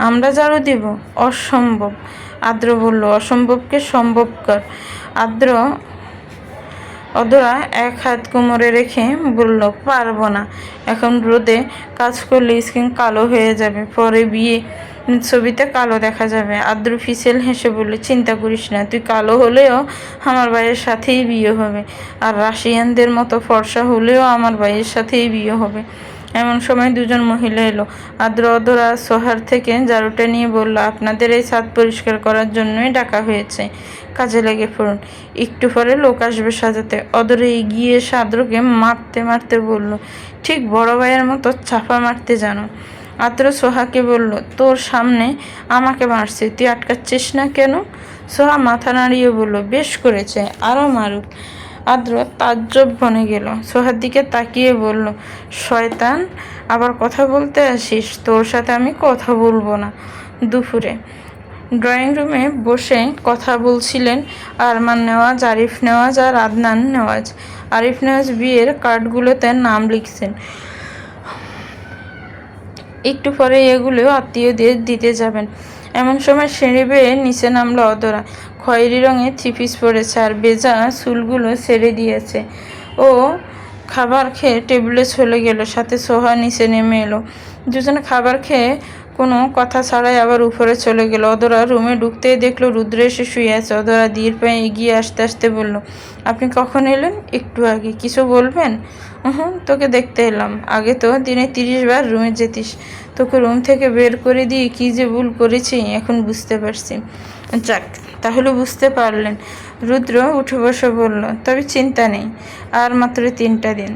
আমরা ঝাড়ু দিব? অসম্ভব। আদ্র বলল, অসম্ভবকে সম্ভব কর। অধরা এক হাত কোমরে রেখে বলল, পারবো না, এখন রোদে কাজ করলে স্কিন কালো হয়ে যাবে, পরে বিয়ে ছবিতে কালো দেখা যাবে। আদ্র ফিসেল হেসে বলল, চিন্তা করিস না, তুই কালো হলেও আমার ভাইয়ের সাথেই বিয়ে হবে, আর রাশিয়ানদের মতো ফর্সা হলেও আমার ভাইয়ের সাথেই বিয়ে হবে। এমন সময় দুজন মহিলা এলো। আদ্র অধরা সোহার থেকে ঝাড়ুটা নিয়ে বলল, আপনাদের এই ছাদ পরিষ্কার করার জন্যই ডাকা হয়েছে, কাজে লেগে পড়ুন, একটু পরে লোক আসবে সাজাতে। অধরা এগিয়ে এসে আদ্রকে মারতে মারতে বলল, ঠিক বড় ভাইয়ের মতো চাপা মারতে জানো। আদ্র সোহাকে বলল, তোর সামনে আমাকে মারছে, তুই আটকাচ্ছিস না কেন? সোহা মাথা নাড়িয়ে বলল, বেশ করেছে, আরও মারুক। আদ্র তাজ্জব বনে গেল। সোহার দিকে তাকিয়ে বলল, শয়তান, আবার কথা বলতে আসিস, তোর সাথে আমি কথা বলবো না। দুপুরে ড্রয়িং রুমে বসে কথা বলছিলেন আরমান নেওয়াজ, আরিফ নেওয়াজ আর আদনান নেওয়াজ। আরিফ নেওয়াজ বিয়ের কার্ডগুলোতে নাম লিখছেন, একটু পরে এগুলো আত্মীয়দের দিতে যাবেন। এমন সময় সিঁড়ি বেয়ে নিচে নামলো অধরা। খয়েরি রঙের থ্রি-পিস পরেছে আর বেজা চুলগুলো ছেড়ে দিয়েছে। ও খাবার খেয়ে টেবিলে চলে গেল, সাথে সোহা নিচে নেমে এলো। দুজনে খাবার খেয়ে কোনো কথা ছাড়াই আবার উপরে চলে গেল। অধরা রুমে ঢুকতেই দেখলো রুদ্র এসে শুয়ে আছে। অধরা ধীর পায়ে এগিয়ে আসতে আসতে বলল, আপনি কখন এলেন? একটু আগে। কিছু বলবেন? তোকে দেখতে এলাম। আগে তো দিনে 30 বার রুমে যেতিস, তোকে রুম থেকে বের করে দিয়ে কী যে ভুল করেছি এখন বুঝতে পারছি। যাক, তাহলে বুঝতে পারলেন। রুদ্র উঠে বসে বলল, তবে চিন্তা নেই, আর মাত্র 3টা দিন,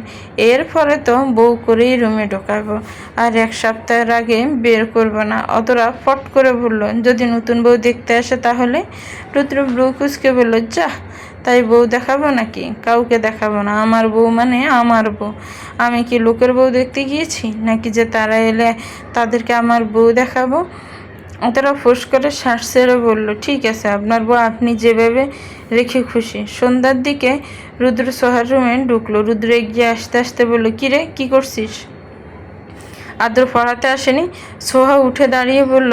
এরপরে তো বউ করেই রুমে ঢোকাবো, আর 1 সপ্তাহের আগে বের করবো না। অতরা ফট করে বলল, যদি নতুন বউ দেখতে আসে তাহলে? রুদ্র ব্রু কুচকে বলল, যা, তাই বউ দেখাবো নাকি? কাউকে দেখাবো না, আমার বউ মানে আমার বউ। আমি কি লোকের বউ দেখতে গিয়েছি নাকি যে তারা এলে তাদেরকে আমার বউ দেখাবো? তারা ফোঁস করে শ্বাস ছেড়ে বলল, ঠিক আছে, আপনার বউ আপনি যেভাবে রেখে খুশি। সন্ধ্যার দিকে রুদ্র সোহার রুমে ঢুকলো। রুদ্র এগিয়ে আসতে আসতে বলল, কিরে, কি করছিস? আদ্র পড়াতে আসেনি। সোহা উঠে দাঁড়িয়ে বলল,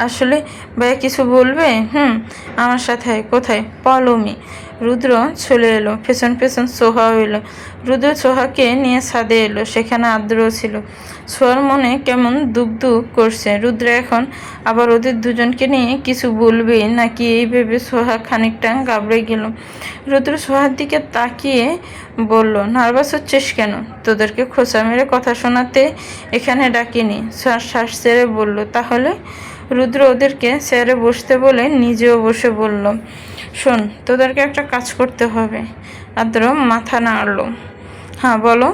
আসলে ভাইয়া কিছু বলবে? আমার সাথে। কোথায়? পলমি। রুদ্র চলে এলো, পেছন পেছন সোহাও এলো। রুদ্র সোহাকে নিয়ে ছাদে এলো, সেখানে আদ্রও ছিল। সোহার মনে কেমন দুঃখ দুঃখ করছে, রুদ্র এখন আবার ওদের দুজনকে নিয়ে কিছু বলবে নাকি এই ভেবে সোহা খানিকটা ঘাবড়ে গেল। রুদ্র সোহার দিকে তাকিয়ে বলল, নার্ভাস হচ্ছিস কেন? তোদেরকে খোঁচা মেরে কথা শোনাতে এখানে ডাকিনি। সোহা শ্বাস ছেড়ে বলল, তাহলে? রুদ্র ওদেরকে চেয়ারে বসতে বলে নিজেও বসে বলল, শোন, তোদেরকে একটা কাজ করতে হবে। আদ্র মাথা নাড়ল। হ্যাঁ বলো।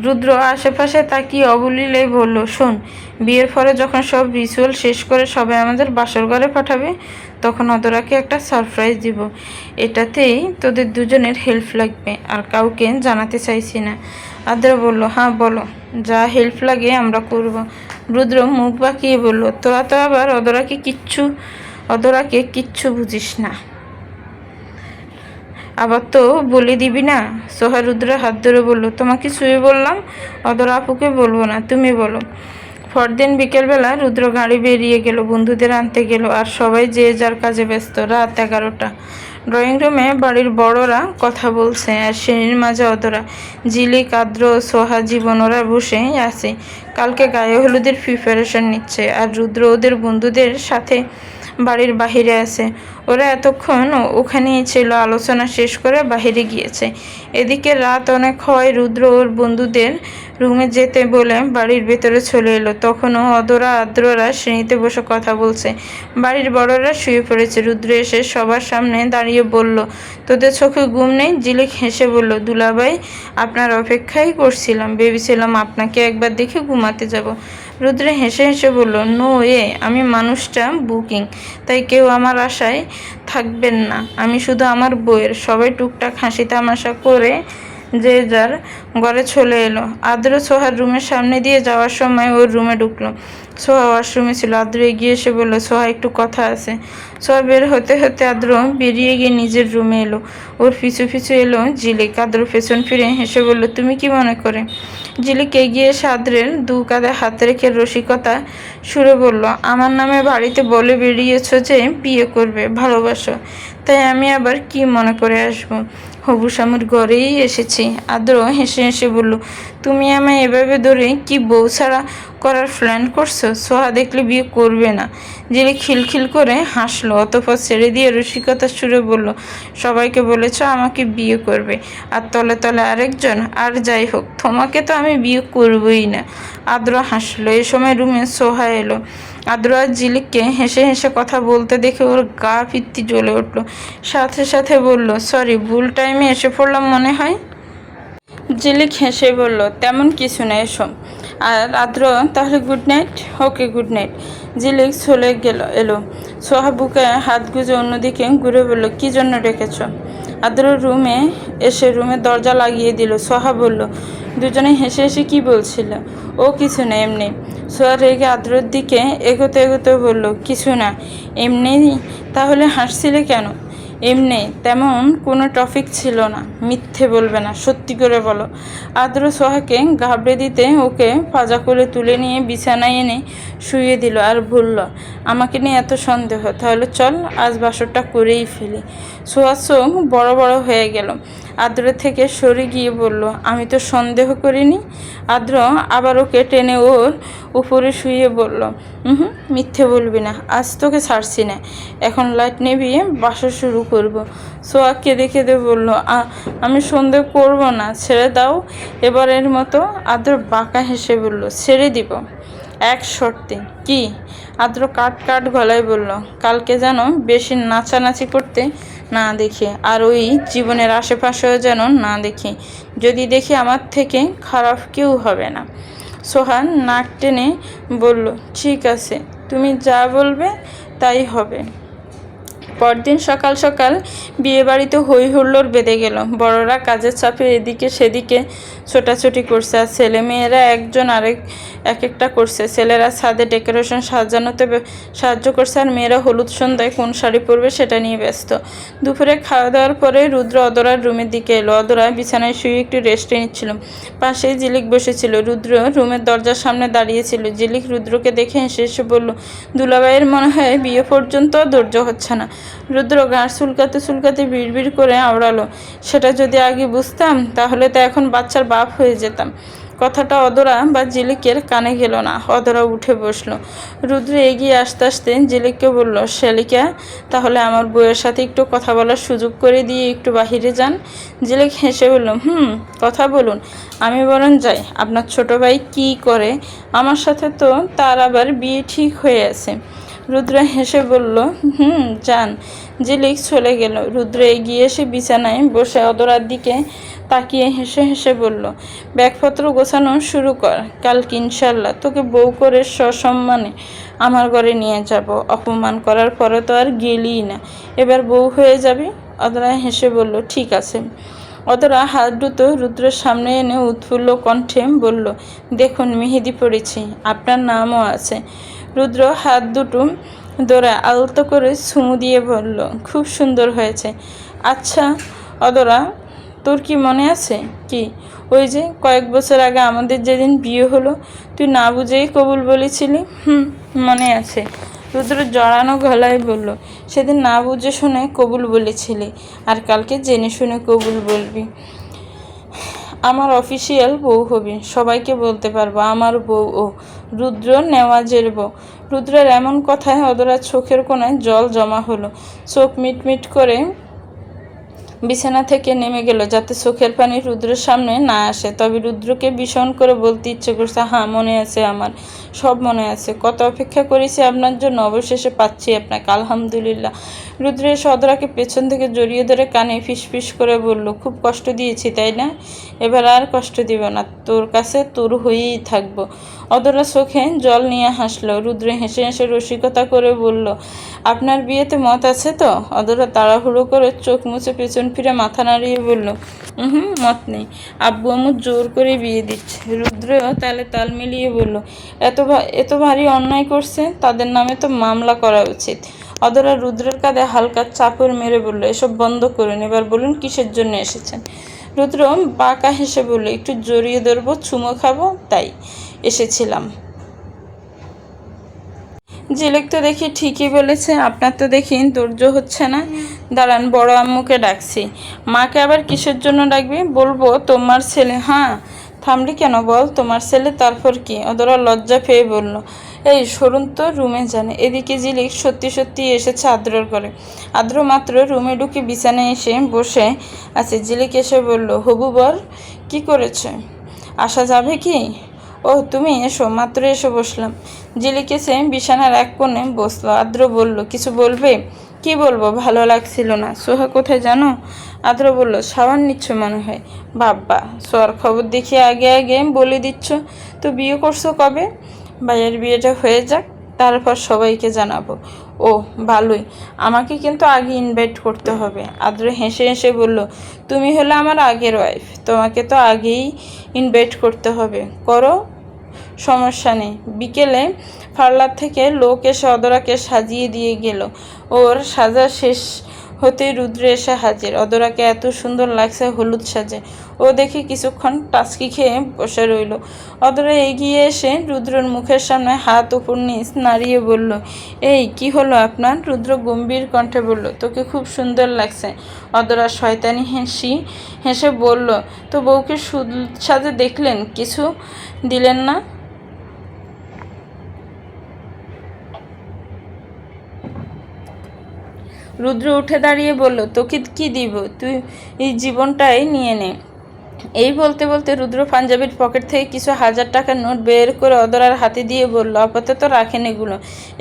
রুদ্র আশেপাশে তাকিয়ে অবলীলেই বলল, শোন, বিয়ের পরে যখন সব রিচুয়াল শেষ করে সবাই আমাদের বাসর ঘরে পাঠাবে, তখন অদরাকে একটা সারপ্রাইজ দিব। এটাতেই তোদের দুজনের হেল্প লাগবে, আর কাউকে জানাতে চাইছি না। আদ্র বলল, হ্যাঁ বলো, যা হেল্প লাগে আমরা করব। রুদ্র মুখ বাঁকিয়ে বলল, তোরা তো আবার অদরাকে কিচ্ছু বুঝিস না, আবার তো বলে দিবি না। সোহা রুদ্রের হাত ধরে বলল, তোমাকে ছুঁয়ে বললাম, অদরা আপুকে বলবো না, তুমি বলো। পরদিন বিকেলবেলা রুদ্র গাড়ি বেরিয়ে গেল, বন্ধুদের আনতে গেল, আর সবাই যে যার কাজে ব্যস্ত। রাত 11টা। ড্রয়িং রুমে বাড়ির বড়রা কথা বলছে, আর শ্রেণীর মাঝে অদরা, ঝিলিক, আদ্র, সোহা, জীবন ওরা বসে আছে। কালকে গায়ে হলুদের প্রিপারেশন নিচ্ছে, আর রুদ্র ওদের বন্ধুদের সাথে বাড়ির বাহিরে আছে। ওরা এতক্ষণ ওখানেই ছিল, আলোচনা শেষ করে বাহিরে গিয়েছে। এদিকে রাত অনেক হয়, রুদ্র ওর বন্ধুদের রুমে যেতে বলে বাড়ির ভেতরে চলে এলো। তখনও অদরা আদ্ররা শ্রেণীতে বসে কথা বলছে, বাড়ির বড়রা শুয়ে পড়েছে। রুদ্র এসে সবার সামনে দাঁড়িয়ে বলল, তোদের চোখে ঘুম নেই? ঝিলিক হেসে বলল, দুলাভাই, আপনার অপেক্ষাই করছিলাম, ভেবেছিলাম আপনাকে একবার দেখে ঘুমাতে যাব। রুদ্র হেসে হেসে বলল, নো এ, আমি মানুষটা বুকিং, তাই কেউ আমার আশায় থাকবেন না। আমি শুধু আমার বইয়ের। সবাই টুকটাক হাসি তামাশা করে যে যার ঘরে চলে এলো। আদ্র সোহার রুমের সামনে দিয়ে যাওয়ার সময় ওর রুমে ঢুকলো। সোহা ওয়াশরুমে ছিল। আদ্র এগিয়ে এসে বলল, সোহা, একটু কথা আছে। সোহা বের হতে হতে আদ্র বেরিয়ে গিয়ে নিজের রুমে এলো। ওর পিছু পিছু এলো ঝিলিক। আদ্র পেছন ফিরে হেসে বলল, তুমি কি মনে করে? ঝিলিক এগিয়ে এসে আদ্রের দু কাঁধে হাত রেখে রসিকতা সুরে বলল, আমার নামে বাড়িতে বলে বেরিয়েছ যে বিয়ে করবে, ভালোবাসো, তাই আমি আবার কি মনে করে আসবো? হবু স্বামীর ঘরেই এসেছি। আদ্র হেসে হেসে বলল, তুমি আমায় এভাবে ধরে কি বউ ছাড়া করার প্ল্যান করছো? সোহা দেখলে বিয়ে করবে না। জেলে খিলখিল করে হাসলো, অতঃপর ছেড়ে দিয়ে রসিকতার সুরে বলল, সবাইকে বলেছ আমাকে বিয়ে করবে, আর তলে তলে আরেকজন? আর যাই হোক, তোমাকে তো আমি বিয়ে করবই না। আদ্র হাসলো। এ সময় রুমে সোহা এলো। আদ্র আর ঝিলিককে হেসে হেসে কথা বলতে দেখে ওর গা ফিত্তি জ্বলে উঠলো। সাথে সাথে বলল, সরি, ভুল টাইমে এসে পড়লাম মনে হয়। ঝিলিক হেসে বলল, তেমন কিছু না, এসো। আর আদ্র, তাহলে গুড নাইট। ওকে, গুড নাইট। ঝিলিক চলে এলো। সোহা বুকে হাত গুজে অন্যদিকে ঘুরে বলল, কী জন্য ডেকেছ? আদ্র রুমে এসে রুমের দরজা লাগিয়ে দিল। সোহা বলল, দুজনে হেসে হেসে কি বলছিল? ও কিছু না, এমনি। সোহা রেগে আদ্রর দিকে এগোতে এগোতে বলল, কিছু না, এমনি। তাহলে হাসছিলে কেন? এমনি, তেমন কোনো টপিক ছিল না। মিথ্যে বলবে না, সত্যি করে বলো। আদ্র সোহাকে ঘাবড়ে দিতে ওকে পাজা করে তুলে নিয়ে বিছানায় এনে শুয়ে দিল, আর বলল, আমাকে নিয়ে এত সন্দেহ? তাহলে চল আজ বাসরটা করেই ফেলি। সোহার চোখ বড় বড় হয়ে গেল। আদ্র থেকে সরে গিয়ে বলল, আমি তো সন্দেহ করিনি। আদ্র আবার ওকে টেনে ওর উপরে শুয়ে বলল, মিথ্যে বলবি না, আজ তোকে ছাড়ছি না। এখন লাইট নিভিয়ে বাসর শুরু করব। সোহা কেঁদে কেঁদে বলল, আমি সন্দেহ করব না, ছেড়ে দাও এবারের মতো। আদ্র বাঁকা হেসে বলল, ছেড়ে দিব, এক শর্তে। কি? আদ্র কাট গলায় বলল, কালকে যেন বেশি নাচানাচি করতে না দেখি, আর ওই জীবনের আশেপাশেও যেন না দেখি। যদি দেখি, আমার থেকে খারাপ কেউ হবে না। সোহান নাক টেনে বলল, ঠিক আছে, তুমি যা বলবে তাই হবে। পরদিন সকাল সকাল বিয়েবাড়িতে হই হুল্লোড় বেঁধে গেল। বড়রা কাজের চাপে এদিকে সেদিকে ছোটাছুটি করছে, আর ছেলেমেয়েরা একজন এক একটা করছে। ছেলেরা ছাদে ডেকোরেশন সাজানোতে সাহায্য করছে, আর মেয়েরা হলুদ সন্ধ্যায় কোন শাড়ি পরবে সেটা নিয়ে ব্যস্ত। দুপুরে খাওয়া দাওয়ার পরে রুদ্র অদরার রুমের দিকে এলো। অদরা বিছানায় শুয়ে একটু রেস্টে নিচ্ছিল। পাশেই ঝিলিক বসেছিল। রুদ্র রুমের দরজার সামনে দাঁড়িয়েছিল। ঝিলিক রুদ্রকে দেখে হেসে হেসে বলল, দুলাভাইয়ের মনে হয় বিয়ে পর্যন্ত ধৈর্য হচ্ছে না। রুদ্র গাঁট চুলকাতে চুলকাতে বিড়বিড় করে আওড়ালো, সেটা যদি আগে বুঝতাম তাহলে তো এখন বাচ্চার বাপ হয়ে যেতাম। কথাটা অদরা বা ঝিলিকের কানে গেল না। অদরা উঠে বসলো। রুদ্র এগিয়ে আসতে আসতে ঝিলিককে বলল, শালিকা, তাহলে আমার বউয়ের সাথে একটু কথা বলার সুযোগ করে দিয়ে একটু বাহিরে যান। ঝিলিক হেসে বলল, কথা বলুন, আমি বরং যাই। আপনার ছোট ভাই কি করে? আমার সাথে তো তার আবার বিয়ে ঠিক হয়ে আছে। রুদ্র হেসে বলল, যান। ঝিলিক চলে গেল। রুদ্র এগিয়ে এসে বিছানায় বসে অদরার দিকে তাকিয়ে হেসে হেসে বলল, ব্যাগপত্র গোছানো শুরু কর। কালকে ইনশাল্লাহ তোকে বউ করে সসম্মানে আমার ঘরে নিয়ে যাব। অপমান করার পরে তো আর গেলিই না, এবার বউ হয়ে যাবি। অদরা হেসে বলল, ঠিক আছে। অদরা হাত দুটো রুদ্রের সামনে এনে উৎফুল্ল কণ্ঠে বলল, দেখুন মেহেদি পড়েছি, আপনার নামও আছে। রুদ্র হাত দুটো ধরে আলতো করে চুমু দিয়ে বলল, খুব সুন্দর হয়েছে। আচ্ছা অদরা, তোর কি মনে আছে? কি? ওই যে কয়েক বছর আগে আমাদের যেদিন বিয়ে হলো, তুই না বুঝেই কবুল বলেছিলি। মনে আছে। রুদ্র জড়ানো গলায় বলল, সেদিন না বুঝে শুনে কবুল বলেছিলি, আর কালকে জেনে শুনে কবুল বলবি। আমার অফিসিয়াল বউ হবি, সবাইকে বলতে পারবো আমার বউ ও রুদ্র নেওয়াজের বউ। রুদ্রের এমন কথায় অদরার চোখের কোণায় জল জমা হলো। চোখ মিটমিট করে বিছানা থেকে নেমে গেল, যাতে চোখের পানি রুদ্রের সামনে না আসে। তবে রুদ্রকে ভীষণ করে বলতে ইচ্ছে করছে, হ্যাঁ মনে আছে, আমার সব মনে আছে। কত অপেক্ষা করেছি আপনার জন্য, অবশেষে পাচ্ছি আপনাকে, আলহামদুলিল্লাহ। রুদ্র এসে অদরাকে পেছন থেকে জড়িয়ে ধরে কানে ফিসফিস করে বলল, খুব কষ্ট দিয়েছি তাই না? এবার আর কষ্ট দিব না, তোর কাছে তোর হয়েই থাকবো। অদরা চোখে জল নিয়ে হাসলো। রুদ্র হেসে হেসে রসিকতা করে বলল, আপনার বিয়েতে মত আছে তো? অদরা তাড়াহুড়ো করে চোখ মুছে পেছন ফিরে মাথা নাড়িয়ে বলল, মত নেই, আব্বু আম্মু জোর করে বিয়ে দিচ্ছে। রুদ্র তালে তাল মিলিয়ে বলল, এত ভারী অন্যায় করছে, তাদের নামে তো মামলা করা উচিত। অদরা রুদ্রের কাঁধে হালকা চাপড় মেরে বলল, এসব বন্ধ করুন, এবার বলুন কিসের জন্য এসেছেন। রুদ্র বাঁকা হেসে বলল, একটু জড়িয়ে ধরবো, চুমো খাবো, তাই এসেছিলাম। ঝিলিক তো দেখি ঠিকই বলেছে, আপনার তো দেখি ধৈর্য হচ্ছে না। দাঁড়ান, বড় আম্মুকে ডাকছি। মাকে আবার কিসের জন্য ডাকবি? বলবো তোমার ছেলে। হ্যাঁ, থামলি কেন বল, তোমার ছেলে, তারপর কি? ওদেরা লজ্জা পেয়ে বলল, এই সরুন তো, রুমে যান। এদিকে ঝিলিক সত্যি সত্যি এসেছে আদ্রর ঘরে। আদ্র মাত্র রুমে ঢুকে বিছানায় এসে বসে আছে। ঝিলিক এসে বলল, হবু বর কি করেছে, আসা যাবে কি? ও তুমি এসো, মাত্র এসে বসলাম। ঝিলিক এসে বিছানার এক কোণে বসলো। আদ্র বলল, কিছু বলবে? কি বলবো, ভালো লাগছিল না। সোহা কোথায় জানো? আদ্র বলল, সাবান নিচ্ছ মনে হয়। বাব্বা, সোয়ার খবর দেখিয়ে আগে আগে বলে দিচ্ছ। তো বিয়ে করছো কবে? ভাইয়ের বিয়েটা হয়ে যাক, তারপর সবাইকে জানাবো। ও ভালোই, আমাকে কিন্তু আগে ইনভাইট করতে হবে। আদ্র হেসে হেসে বলল, তুমি হলে আমার আগের ওয়াইফ, তোমাকে তো আগেই ইনভাইট করতে হবে। করো, সমস্যা নেই। বিকেলে পার্লার থেকে লোক এসে অদরাকে সাজিয়ে দিয়ে গেল। ওর সাজা শেষ হতেই রুদ্র এসে হাজির। অদরাকে এত সুন্দর লাগছে হলুদ সাজে। ও দেখে কিছুক্ষণ টাচকি খেয়ে বসে রইল। অদরা এগিয়ে এসে রুদ্রর মুখের সামনে হাত উপর নিচ নাড়িয়ে বলল, এই কি হলো আপনার? রুদ্র গম্ভীর কণ্ঠে বলল, তোকে খুব সুন্দর লাগছে। অদরা শয়তানি হেসে বলল, তো বউকে সাজে দেখলেন, কিছু দিলেন না? রুদ্র উঠে দাঁড়িয়ে বলল, তোকে কি দিব, তুই এই জীবনটাই নিয়ে নে। এই বলতে বলতে রুদ্র পাঞ্জাবির পকেট থেকে কিছু 1000 টাকার নোট বের করে অদরার হাতে দিয়ে বলল, আপাতত রাখেন এগুলো,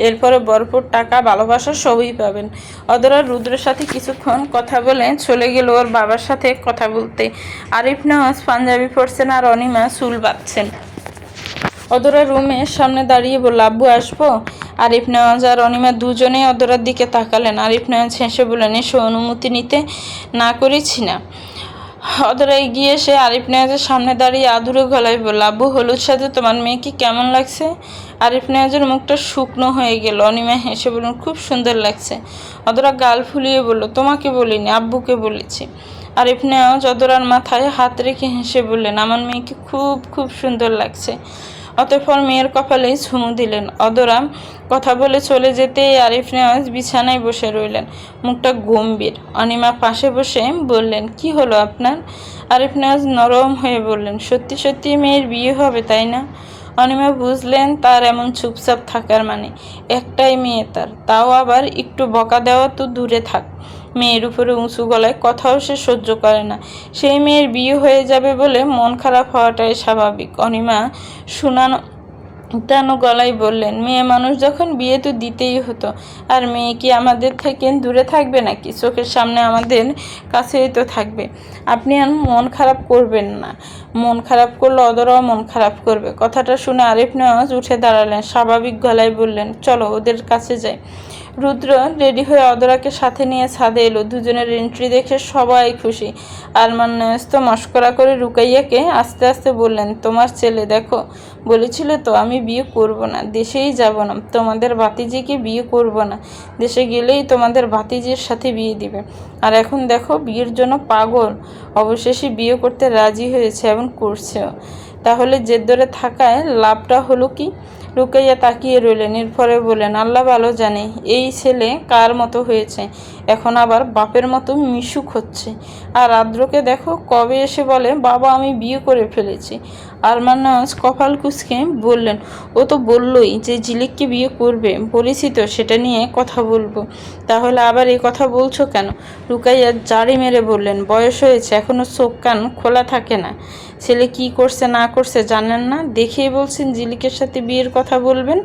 এরপরে ভরপুর টাকা ভালোবাসা সবই পাবেন। অদরা রুদ্রের সাথে কিছুক্ষণ কথা বলে চলে গেল ওর বাবার সাথে কথা বলতে। আরিফ নওয়াজ পাঞ্জাবি পরছেন আর অনিমা চুল বাঁধছেন। অদরা রুমের সামনে দাঁড়িয়ে বলল, আব্বু আসবো? আরিফ নেওয়াজ আর অনিমা দুজনেই অদরার দিকে তাকালেন। আরিফ নেওয়াজ হেসে বললেন, এসো, অনুমতি নিতে না করেছি না। অদরা এগিয়ে এসে আরিফ নেওয়াজের সামনে দাঁড়িয়ে আদুরে গলায় বলল, আব্বু হলুদ সাজে তোমার মেয়েকে কেমন লাগছে? আরিফ নেওয়াজের মুখটা শুকনো হয়ে গেল। অনিমা হেসে বললেন, খুব সুন্দর লাগছে। অদরা গাল ফুলিয়ে বলল, তোমাকে বলিনি, আব্বুকে বলেছি। আরিফ নেওয়াজ অদরার মাথায় হাত রেখে হেসে বললেন, আমার মেয়েকে খুব খুব সুন্দর লাগছে। অতঃপর মেয়ের কপালে চুমু দিলেন। অদরা কথা বলে চলে যেতেই আরিফ নেওয়াজ বিছানায় বসে রইলেন, মুখটা গম্ভীর। অনিমা পাশে বসে বললেন, কি হলো আপনার? আরিফ নেওয়াজ নরম হয়ে বললেন, সত্যি সত্যি মেয়ের বিয়ে হবে তাই না? অনিমা বুঝলেন তার এমন চুপচাপ থাকার মানে। একটাই মেয়ে তার, তাও আবার একটু বকা দেওয়া তো দূরে থাক, মেয়ের উপরে উঁচু গলায় কথাও সে সহ্য করে না। সেই মেয়ের বিয়ে হয়ে যাবে বলে মন খারাপ হওয়াটাই স্বাভাবিক। অনিমা শুনানো টানো গলায় বললেন, মেয়ে মানুষ যখন বিয়ে তো দিতেই হতো। আর মেয়ে কি আমাদের থেকে দূরে থাকবে নাকি? চোখের সামনে আমাদের কাছেই তো থাকবে। আপনি আর মন খারাপ করবেন না, মন খারাপ করলে অদরাও মন খারাপ করবে। কথাটা শুনে আরিফ নেওয়াজ উঠে দাঁড়ালেন, স্বাভাবিক গলায় বললেন, চলো ওদের কাছে যাই। রুদ্র রেডি হয়ে অদরাকে সাথে নিয়ে ছাদে এলো। দুজনের এন্ট্রি দেখে সবাই খুশি। আরমান নেওয়াজ তো মস্করা করে রুকাইয়াকে আস্তে আস্তে বললেন, তোমার ছেলে দেখো, বলেছিল তো আমি বিয়ে করব না, দেশেই যাব না, তোমাদের ভাতিজিকে বিয়ে করব না, দেশে গেলেই তোমাদের ভাতিজির সাথে বিয়ে দিবে। আর এখন দেখো বিয়ের জন্য পাগল, অবশেষে বিয়ে করতে রাজি হয়েছে এবং করছেও। তাহলে জেদ ধরে থাকায় লাভটা হলো কি? রুকাইয়া তাকিয়ে রইলেন, এরপরে বললেন, আল্লাহ ভালো জানে এই ছেলে কার মতো হয়েছে, এখন আবার বাপের মতো মিশুক হচ্ছে। আর আদ্রকে দেখো কবে এসে বলে, বাবা আমি বিয়ে করে ফেলেছি। আরমান নেওয়াজ কপাল কুঁচকে বললেন, ও তো বললই যে ঝিলিককে বিয়ে করবে, বলেছি তো সেটা নিয়ে কথা বলবো। তাহলে আবার এই কথা বলছো কেন? রুকাইয়া জাড়ি মেরে বললেন, বয়স হয়েছে, এখনো চোখ কান খোলা থাকে না। ছেলে কি করছে না করছে জানেন না, দেখেই বলছেন ঝিলিকের সাথে বিয়ের কথা বলবেন।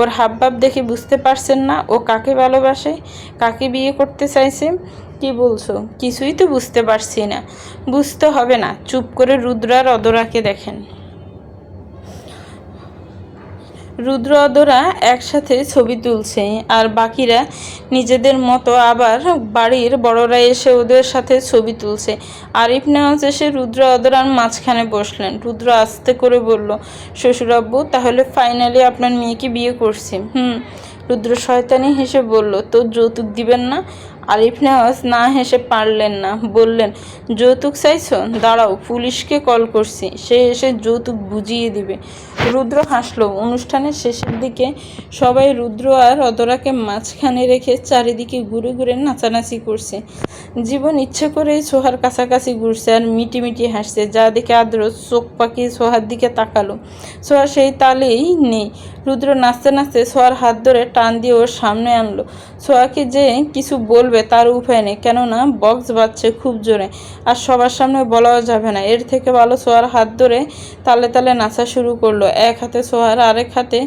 ওর হাবভাব দেখে বুঝতে পারছেন না ও কাকে ভালোবাসে, কাকে বিয়ে করতে চাইছে? কি বলছো? কিছুই তো বুঝতে পারছি না। বুঝতে হবে না, চুপ করে রুদ্র আর অদরাকে দেখেন। রুদ্র অদরা একসাথে ছবি তুলছে আর বাকিরা নিজেদের মতো, আবার বাড়ির বড়রা এসে ওদের সাথে ছবি তুলছে। আরিফ নেওয়াজ এসে রুদ্র অদরার মাঝখানে বসলেন। রুদ্র আস্তে করে বলল, শ্বশুরাব্বু তাহলে ফাইনালি আপনার মেয়েকে বিয়ে করছি? রুদ্র শয়তানি হেসে বলল, তো যৌতুক দিবেন না? আরিফ নেওয়াজ না হেসে পারলেন না, বললেন, যৌতুক চাইছো? দাঁড়াও, পুলিশকে কল করছি, সে এসে যৌতুক বুঝিয়ে দিবে। রুদ্র হাসলো। অনুষ্ঠানের শেষের দিকে সবাই রুদ্র আর অদরাকে মাঝখানে রেখে চারিদিকে ঘুরে ঘুরে নাচানাচি করছে। জীবন ইচ্ছে করে সোহার কাছাকাছি ঘুরছে আর মিটি মিটি হাসছে, যা দেখে আদ্র চোখ পাকিয়ে সোহার দিকে তাকালো। সোহা সেই তালেই নেই। রুদ্র নাচতে নাচতে সোহার হাত ধরে টান দিয়ে ওর সামনে আনলো। সোহাকে যে কিছু বলবে তার উপায় নেই, কেননা বক্স বাজছে খুব জোরে আর সবার সামনে বলাও যাবে না। এর থেকে ভালো সোহার হাত ধরে তালে তালে নাচা শুরু করলো। এক হাতে সোহার, আরেক হাতে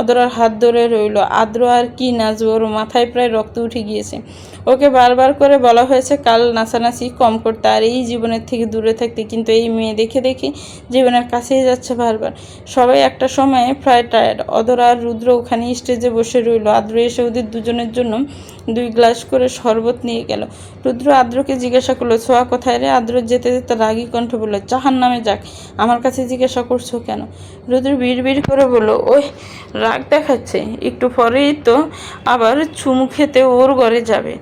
অদরার হাত ধরে রইল। আদ্র আর কি নাচবে, ওর মাথায় প্রায় রক্ত উঠে গিয়েছে। ওকে বারবার করে বলা হয়েছে কাল নাচানাচি কম করতে আর এই জীবনের থেকে দূরে থাকতে, কিন্তু এই মেয়ে দেখে দেখে জীবনের কাছেই যাচ্ছে বারবার। সবাই একটা সময়ে প্রায় টায়ার্ড। অদরা আর রুদ্র ওখানে স্টেজে বসে রইল। আদ্র এসে ওদের দুজনের জন্য 2 গ্লাস করে শরবত নিয়ে গেল। রুদ্র আদ্রকে জিজ্ঞাসা করলো, ছোঁয়া কোথায় রে? আদ্র যেতে যেতে রাগী কণ্ঠ বলল, জাহান্নামে যাক, আমার কাছে জিজ্ঞাসা করছো কেন? রুদ্র বিড় করে বলল, ওই রাগ দেখাচ্ছে, একটু পরেই তো আবার চুমু খেতে ওর ঘরে যাবে,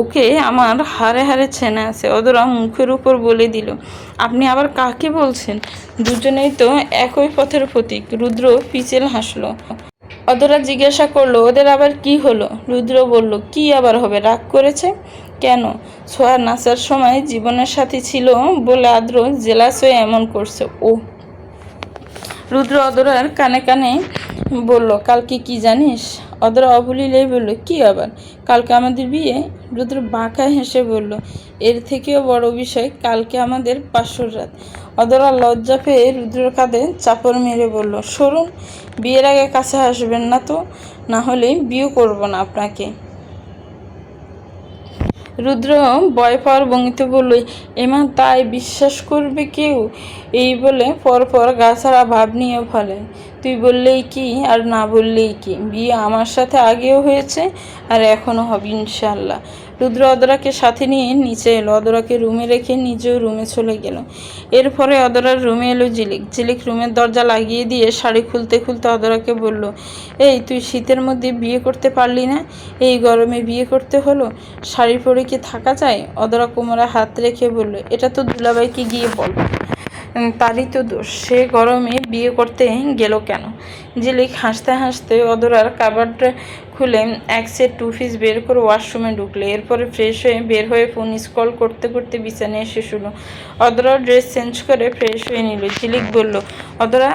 ওকে আমার হাড়ে হাড়ে ছেনে আছে। অদরা মুখের উপর বলে দিল, আপনি আবার কাকে বলছেন? দুজনেই তো একই পথের প্রতীক। রুদ্র পিছেল হাসলো। অদরা জিজ্ঞাসা করলো, ওদের আবার কি হলো? রুদ্র বলল, কি আবার হবে, রাগ করেছে? কেন? ছোঁয়া নাচার সময় জীবনের সাথী ছিল বলে আদ্র জেলাস হয়ে এমন করছে। ও রুদ্র অদরার কানে কানে বলল, কালকে কি জানিস? অদরা অবলীলেই বলল, কি আবার? কালকে আমাদের বিয়ে। রুদ্র বাঁকা হেসে বলল, এর থেকেও বড় বিষয়, কালকে আমাদের পাশর রাত। অদরা লজ্জা পেয়ে রুদ্রের কাঁধে চাপড় মেরে বলল, সরুন, বিয়ের আগে কাছে আসবেন না তো, না হলে বিয়ে করব না আপনাকে। রুদ্র ভয় পাওয়ার ভঙ্গিতে বলল, এমা তাই বিশ্বাস করবে কেউ? এই বলে পরপর গাছাড়া ভাব নিয়ে ফেলেন, তুই বললেই কি আর না বললেই কি, বিয়ে আমার সাথে আগেও হয়েছে আর এখনও হবে ইনশাল্লাহ। রুদ্র অদরাকে সাথে নিয়ে নিচে এলো। অদরাকে রুমে রেখে নিজেও রুমে চলে গেল। এরপরে অদরার রুমে এলো ঝিলিক। ঝিলিক রুমের দরজা লাগিয়ে দিয়ে শাড়ি খুলতে খুলতে অদরাকে বলল, এই তুই শীতের মধ্যে বিয়ে করতে পারলি না, এই গরমে বিয়ে করতে হলো, শাড়ি পরে কি থাকা যায়? অদরা কোমরে হাত রেখে বলল, এটা তো দুলাভাইকে গিয়ে বল। তারই তো দোষ, সে গরমে বিয়ে করতে গেল কেন? ঝিলিক হাসতে হাসতে অদরার কাবার্ড খুলে এক সেট টু পিস বের করে ওয়াশরুমে ঢুকলো। এরপরে ফ্রেশ হয়ে বের হয়ে ফোন স্ক্রল করতে করতে বিছানায় এসে শুলো। অদরা ড্রেস চেঞ্জ করে ফ্রেশ হয়ে নিল। ঝিলিক বলল, অদরা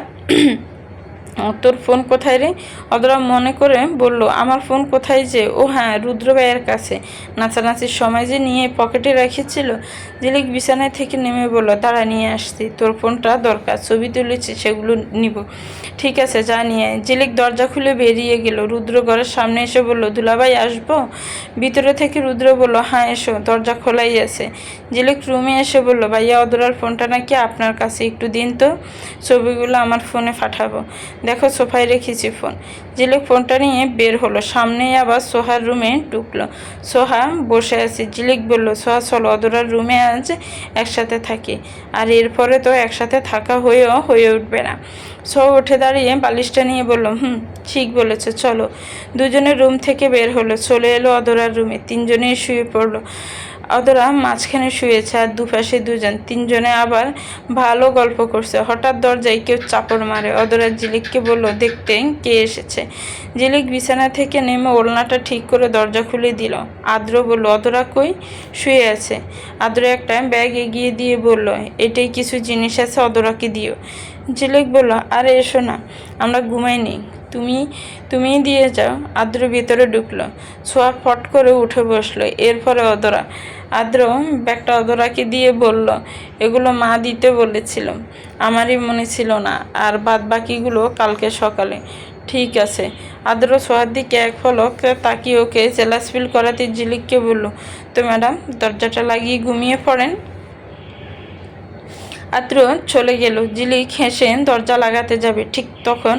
তোর ফোন কোথায় রে? অদরা মনে করে বলল, আমার ফোন কোথায় যে? ও হ্যাঁ, রুদ্র ভাইয়ের কাছে, নাচানাচির সময় যে নিয়ে পকেটে রেখেছিল। ঝিলিক বিছানায় থেকে নেমে বলল, দাঁড়া নিয়ে আসছি, তোর ফোনটা দরকার, ছবি তুলেছি, সেগুলো নিব। ঠিক আছে, যা নিয়ে আয়। ঝিলিক দরজা খুলে বেরিয়ে গেল। রুদ্র ঘরের সামনে এসে বলল, দুলাভাই আসবো? ভিতরে থেকে রুদ্র বলল, হ্যাঁ এসো, দরজা খোলাই আছে। ঝিলিক রুমে এসে বলল, ভাইয়া অদরার ফোনটা নাকি আপনার কাছে, একটু দিন তো, ছবিগুলো আমার ফোনে পাঠাবো। দেখো সোফায় রেখেছি ফোন। ঝিলিক ফোনটা নিয়ে বের হলো। সামনেই আবার সোহার রুমে ঢুকলো। সোহা বসে আছে। ঝিলিক বলল, সোহা চলো অদরার রুমে আজ একসাথে থাকি, আর এরপরে তো একসাথে থাকা হয়ে উঠবে না। সোহা উঠে দাঁড়িয়ে বালিশটা নিয়ে বলল, ঠিক বলেছে, চলো। দুজনের রুম থেকে বের হলো, চলে এলো অদরার রুমে। তিনজনেই শুয়ে পড়লো। অদরা মাঝখানে শুয়েছে, আর দুপাশে দুজন, তিনজনে আবার ভালো গল্প করছে। হঠাৎ দরজায় কেউ চাপড় মারে। অদরা ঝিলিককে বলল, দেখতে কে এসেছে। ঝিলিক বিছানা থেকে নেমে ওড়নাটা ঠিক করে দরজা খুলে দিল। আদ্র বলল, অদরা কই? শুয়ে আছে। আদ্র একটা ব্যাগ এগিয়ে দিয়ে বলল, এটাই কিছু জিনিস আছে, অদরাকে দিও। ঝিলিক বলল, আরে এসো না, আমরা ঘুমাইনি, তুমিই দিয়ে যাও। আদ্র ভিতরে ঢুকলো। ছোঁয়া ফট করে উঠে বসলো। এরপরে আদ্র ব্যাগটা অদরাকে দিয়ে বলল, এগুলো মা দিতে বলেছিল, আমারই মনে ছিল না, আর বাদ বাকিগুলো কালকে সকালে। ঠিক আছে। আদ্র ছোঁয়ার দিকে এক পলক তাকিয়ে ওকে জেলাস ফিল করাতে ঝিলিককে বলল, তো ম্যাডাম দরজাটা লাগিয়ে ঘুমিয়ে পড়েন। আদ্র চলে গেল। ঝিলিক হেসে দরজা লাগাতে যাবে, ঠিক তখন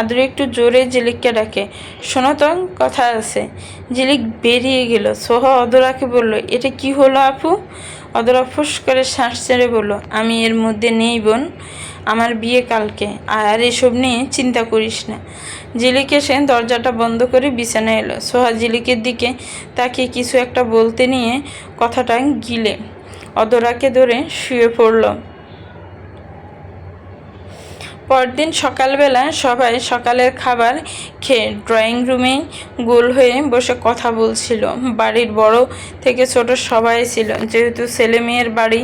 আদ্র একটু জোরে ঝিলিককে ডাকে, শোনো তো, কথা আছে। ঝিলিক বেরিয়ে গেল। সোহা অদরাকে বলল, এটা কি হলো আপু? অদরা ফুস করে শ্বাস ছেড়ে বলল, আমি এর মধ্যে নেই বোন, আমার বিয়ে কালকে, আর এসব নিয়ে চিন্তা করিস না। ঝিলিক এসে দরজাটা বন্ধ করে বিছানায় এলো। সোহা ঝিলিকের দিকে তাকিয়ে কিছু একটা বলতে নিয়ে কথাটা গিলে অদরাকে ধরে শুয়ে পড়ল। পরদিন সকালবেলা সবাই সকালের খাবার খেয়ে ড্রয়িং রুমেই গোল হয়ে বসে কথা বলছিল। বাড়ির বড় থেকে ছোট সবাই ছিল। যেহেতু ছেলে মেয়ের বাড়ি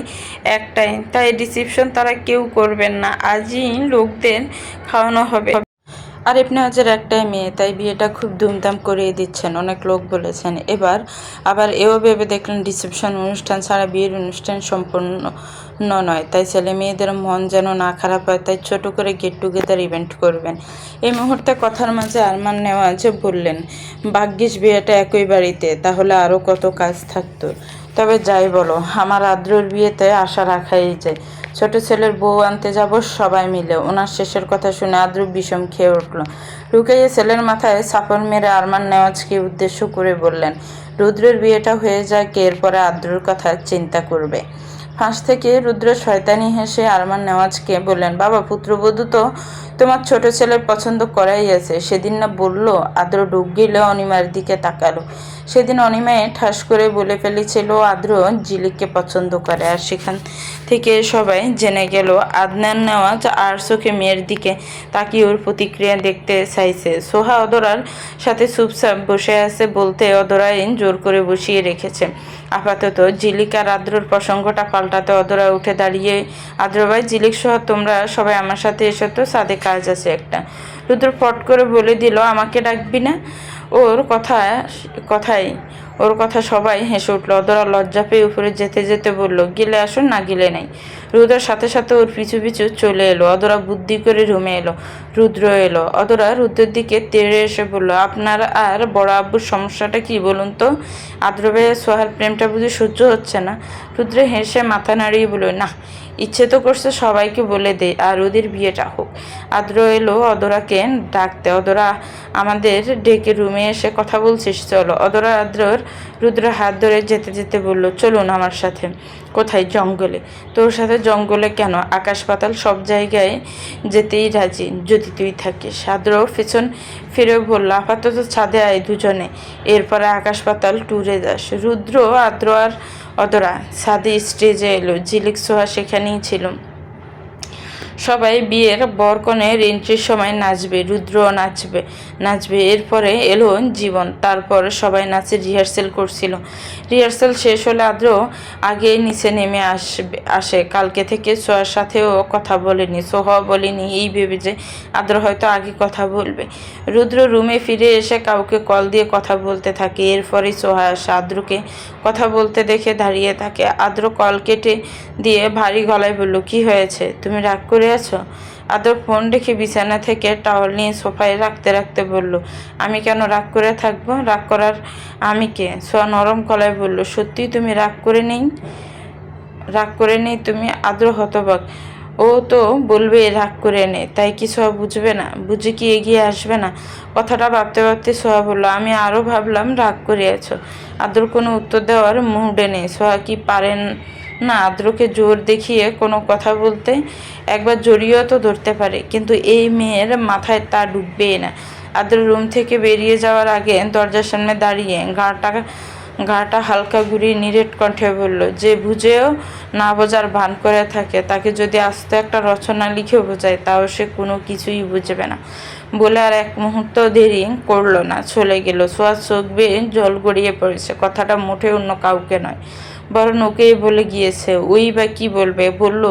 একটাই, তাই রিসেপশন তারা কেউ করবেন না, আজই লোকদের খাওয়ানো হবে। আরিফ নেওয়াজের একটাই মেয়ে, তাই বিয়েটা খুব ধুমধাম করিয়ে দিচ্ছেন, অনেক লোক বলেছেন। এবার আবার এও ভেবে দেখলেন রিসেপশন অনুষ্ঠান ছাড়া বিয়ের অনুষ্ঠান সম্পূর্ণ নয়, তাই ছেলে মেয়েদের মন যেন না খারাপ হয়, তাই ছোট করে গেট টুগেদার ইভেন্ট করবেন। এই মুহূর্তে কথার মাঝে আরমান নেওয়াজ বললেন, ভাগ্যিস বিয়েটা একই বাড়িতে, তাহলে আরও কত কাজ থাকতো। তবে যাই বলো, আমার আদ্রর বিয়েতে আশা রাখাই যায়। ছোট ছেলের বউ আনতে যাব সবাই মিলে। ওনার শেষের কথা শুনে আদ্র বিষম খেয়ে উঠল। রুকাইয়া ছেলের মাথায় চাপড় মেরে আরমান নেওয়াজকে উদ্দেশ্য করে বললেন, রুদ্রের বিয়েটা হয়ে যাক, এরপরে আদ্রর কথা চিন্তা করবে। ফাঁস থেকে রুদ্র শয়তানি হেসে আরমান নেওয়াজকে বললেন, বাবা পুত্রবধূ তো তোমার ছোট ছেলের পছন্দ করাই আছে। সেদিন না বললো? আদ্র ডুব গেলে অনিমার দিকে তাকালো। সেদিন অনিমায় ঠাস করে বলে ফেলেছিল আদ্র ঝিলিককে পছন্দ করে, আর সেখান থেকে সবাই জেনে গেল আদনান নেওয়াজ আর চোখে মেয়ের দিকে তাকিয়ে ওর প্রতিক্রিয়া দেখতে চাইছে। সোহা অদরার সাথে চুপচাপ বসে আছে বলতে অদরাই জোর করে বসিয়ে রেখেছে। আপাতত ঝিলিক আর আদ্রর প্রসঙ্গটা পাল্টাতে অদরা উঠে দাঁড়িয়ে, আদ্র ভাই, ঝিলিক সহ তোমরা সবাই আমার সাথে এসো তো, সাথে কাজ আছে একটা। রুদ্র ফট করে বলে দিল, আমাকে ডাকবি না? ওর কথা সবাই হেসে উঠল। অদরা লজ্জা পেয়ে উপরে যেতে যেতে বলল, গেলে আসুন, না গেলে নাই। রুদ্রের সাথে সাথে ওর পিছু পিছু চলে এলো। অদরা বুদ্ধি করে রুমে এলো। রুদ্র এলো। অদরা রুদ্রের দিকে তেড়ে এসে বলল, আপনার আর বড় আব্বুর সমস্যাটা কি বলুন তো? আদ্র ভাইয়ের সোহার প্রেমটা বুঝি সহ্য হচ্ছে না? রুদ্র হেসে মাথা নাড়িয়ে বলল, না, ইচ্ছে তো করছে সবাইকে বলে দে আর ওদের বিয়েটা হোক। আদ্র এলো অদরাকে ডাকতে। অদরা, আমাদের ডেকে রুমে এসে কথা বলছিস, চলো। অদরা রুদ্র হাত ধরে যেতে যেতে বলল, চলুন আমার সাথে। কোথায়? জঙ্গলে। তোর সাথে জঙ্গলে কেন? আকাশ পাতাল সব জায়গায় যেতেই রাজি, যদি তুই থাকিস। আদ্র পেছন ফিরে বলল, আপাতত ছাদে আয় দুজনে, এরপরে আকাশ পাতাল ট্যুরে যাস। রুদ্র, আদ্র আর অদরা ছাদে স্টেজে এলো। ঝিলিক সোহা সেখানেই ছিল। সবাই বিয়ের বরকনের এন্ট্রির সময় নাচবে, রুদ্র নাচবে। এরপরে এলো জীবন। তারপর সবাই নাচের রিহার্সেল করছিল। রিহার্সেল শেষ হলে আদ্র আগে নিচে নেমে আসে। কালকে থেকে সোহার সাথেও কথা বলেনি, সোহা বলেনি এই ভেবে যে আদ্র হয়তো আগে কথা বলবে। রুদ্র রুমে ফিরে এসে কাউকে কল দিয়ে কথা বলতে থাকে। এরপরেই সোহা আসে, আদ্রকে কথা বলতে দেখে দাঁড়িয়ে থাকে। আদ্র কল কেটে দিয়ে ভারী গলায় বলল, কি হয়েছে, তুমি রাগ করে আছো? আদ্র ফোন রেখে বিছানা থেকে টাওয়াল নিয়ে সোফায় রাখতে রাখতে বলল, আমি কেন রাগ করে থাকবো? রাগ করার আমি কে? সোয়া নরম গলায় বলল, সত্যিই তুমি রাগ করে নেই তুমি? আদ্র হতবাক। ও তো বলবে রাগ করে নে, তাই কি সোয়া বুঝবে না? বুঝে কি এগিয়ে আসবে না? কথাটা ভাবতে ভাবতে সোয়া বলল, আমি আরও ভাবলাম রাগ করে আছো। আদ্র কোনো উত্তর দেওয়ার মুডে নেই। সোয়া কি পারেন না আদ্রকে জোর দেখিয়ে কোনো কথা বলতে? একবার জড়িয়েও তো ধরতে পারে, কিন্তু এই মেয়ের মাথায় তা ঢুকবেই না। আদ্র রুম থেকে বেরিয়ে যাওয়ার আগে দরজার সামনে দাঁড়িয়ে গাটা হালকা ঘুরিয়ে নিরেট কণ্ঠে বলল, যে বুঝেও না বোঝার ভান করে থাকে তাকে যদি আস্ত একটা রচনা লিখে বোঝায় তাও সে কোনো কিছুই বুঝবে না। বলে আর এক মুহূর্ত দেরি করলো না, চলে গেল। সোয়ার চোখ বেয়ে জল গড়িয়ে পড়েছে। কথাটা মোটে অন্য কাউকে নয়, বরং ওকেই বলে গিয়েছে। ওই বা কি বলবে? বলল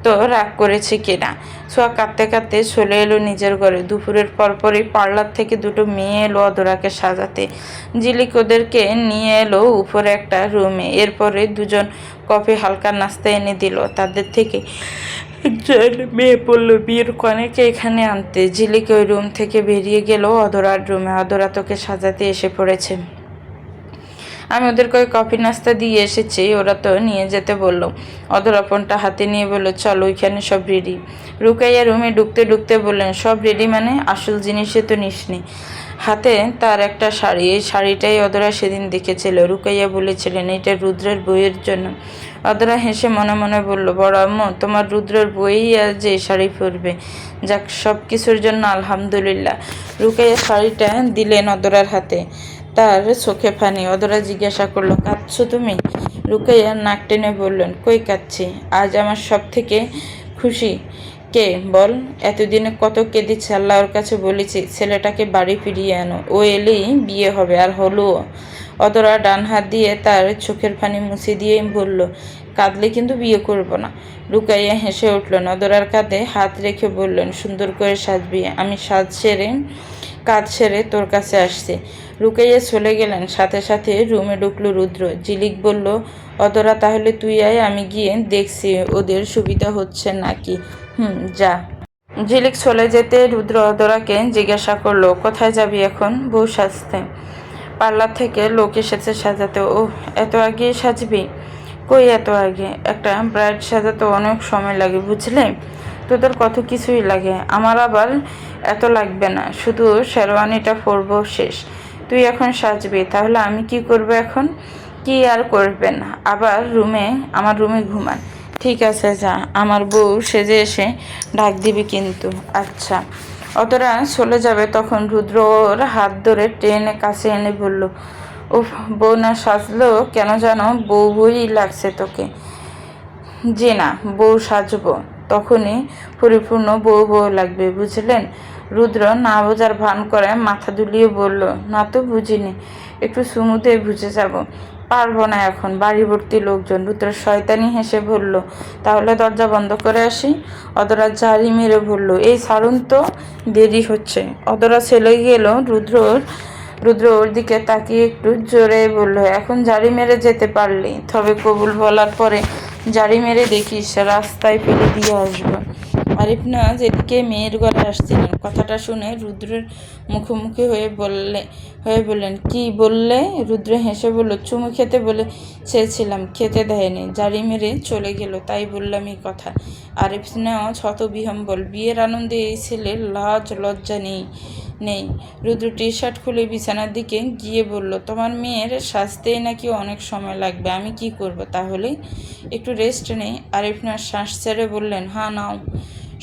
তো রাগ করেছে কিনা। সোয়া কাঁদতে কাঁদতে চলে এলো নিজের ঘরে। দুপুরের পরপরই পার্লার থেকে দুটো মেয়ে এলো অধরাকে সাজাতে। ঝিলিক ওদেরকে নিয়ে এলো উপরে একটা রুমে। এরপরে দুজন কফি হালকা নাস্তা এনে দিল। তাদের থেকে একজন মেয়ে বললো বিয়ের কনেকে এখানে আনতে। ঝিলিক ওই রুম থেকে বেরিয়ে গেল অধরার রুমে। অধরা তোকে সাজাতে এসে পড়েছে, আমি ওদেরকে ওই কফি নাস্তা দিয়ে এসেছি, ওরা তো নিয়ে যেতে বললো। অধরা ফোনটা হাতে নিয়ে বলল, চলো ওইখানে সব রেডি। রুকাইয়া রুমে ঢুকতে ঢুকতে বললেন, সব রেডি মানে? আসল জিনিসে তো নিসনি। হাতে তার একটা শাড়ি, এই শাড়িটাই অধরা সেদিন দেখেছিল। রুকাইয়া বলেছিলেন এটা রুদ্রের বইয়ের জন্য। অধরা হেসে মনে মনে বলল, বড় আম্মু তোমার রুদ্রের বইই আজ এই শাড়ি পরবে। যাক, সব কিছুর জন্য আলহামদুলিল্লাহ। রুকাইয়া শাড়িটা দিলেন অধরার হাতে। তার চোখে পানি। অধরা জিজ্ঞাসা করলো, কাঁদছো তুমি? রুকাইয়া নাক টেনে বললেন, কই কাঁদছি, আজ আমার সব থেকে খুশি কে বল? এতদিনে কত কেঁদেছি, আল্লাহর কাছে বলেছি ছেলেটাকে বাড়ি ফিরিয়ে আনো, ও এলেই বিয়ে হবে, আর হলোও। অধরা ডান হাত দিয়ে তার চোখের পানি মুছে দিয়ে বলল, কাঁদলে কিন্তু বিয়ে করব না। রুকাইয়া হেসে উঠলেন। অধরার কাঁধে হাত রেখে বললেন, সুন্দর করে সাজবি, আমি কাজ সেরে তোর কাছে আসছি। রুকাইয়া চলে গেলেন। সাথে সাথে রুমে ঢুকলো রুদ্র। ঝিলিক বলল, অধরা তাহলে তুই আয়, আমি গিয়ে দেখছি ওদের সুবিধা হচ্ছে নাকি। যা। ঝিলিক চলে যেতে রুদ্র অধরাকে জিজ্ঞাসা করলো, কোথায় যাবি এখন? বউ সাজতে। পার্লার থেকে লোক এসেছে সাজাতে। ও, এত আগে সাজবি? কই এত আগে? একটা ব্রাইড সাজাতে অনেক সময় লাগে বুঝলে। তোদের কত কিছুই লাগে, আমার আবার এত লাগবে না, শুধু শেরওয়ানিটা পরবো, শেষ। তুই এখন সাজবি, তাহলে আমি কি করব এখন? কি আর করবেন, আবার আমার রুমে ঘুমান। ঠিক আছে যা, আমার বউ সেজে এসে ডাক দিবি কিন্তু। আচ্ছা। অতরা চলে যাবে তখন রুদ্র ওর হাত ধরে টেনে কাছে এনে বলল, ও বউ না সাজলো কেন জানো? বউ বউই লাগছে তোকে। যে না, বউ সাজবো, তখনই পরিপূর্ণ বউ বউ লাগবে বুঝলেন। রুদ্র না বোঝার ভান করে মাথা দুলিয়ে বলল, না তো বুঝিনি, একটু সুমুতে বুঝে যাব। পারবো না এখন, বাড়ি ভর্তি লোকজন। রুদ্র শয়তানি হেসে বলল, তাহলে দরজা বন্ধ করে আসি। অধরা ঝাড়ি মেরে বলল, এই ছাড়ুন তো, দেরি হচ্ছে। অধরা চলে গেল। রুদ্র ওর দিকে তাকিয়ে একটু জোরে বলল, এখন ঝাড়ি মেরে যেতে পারলি, তবে কবুল বলার পরে ঝাড়ি মেরে দেখিস রাস্তায় ফেলে দিয়ে আসবো। আরিফনাজ এদিকে মেয়ের ঘরে আসছিলেন। কথাটা শুনে রুদ্রের মুখোমুখি হয়ে বললেন, কি বললে? রুদ্র হেসে বলল, চুমু খেতে বলে চেয়েছিলাম, খেতে দেয়নি, ঝাড়ি মেরে চলে গেল, তাই বললাম এই কথা। আরিফনাজ হতবিহ্বল। বিয়ের আনন্দে এই ছেলের লাজ লজ্জা নেই। রুদ্র টি শার্ট খুলে বিছানার দিকে গিয়ে বলল, তোমার মেয়ের সাজতেই নাকি অনেক সময় লাগবে, আমি কি করব তাহলে? একটু রেস্ট নেই। আরিফনাজ শ্বাস ছেড়ে বললেন, হ্যাঁ নাও।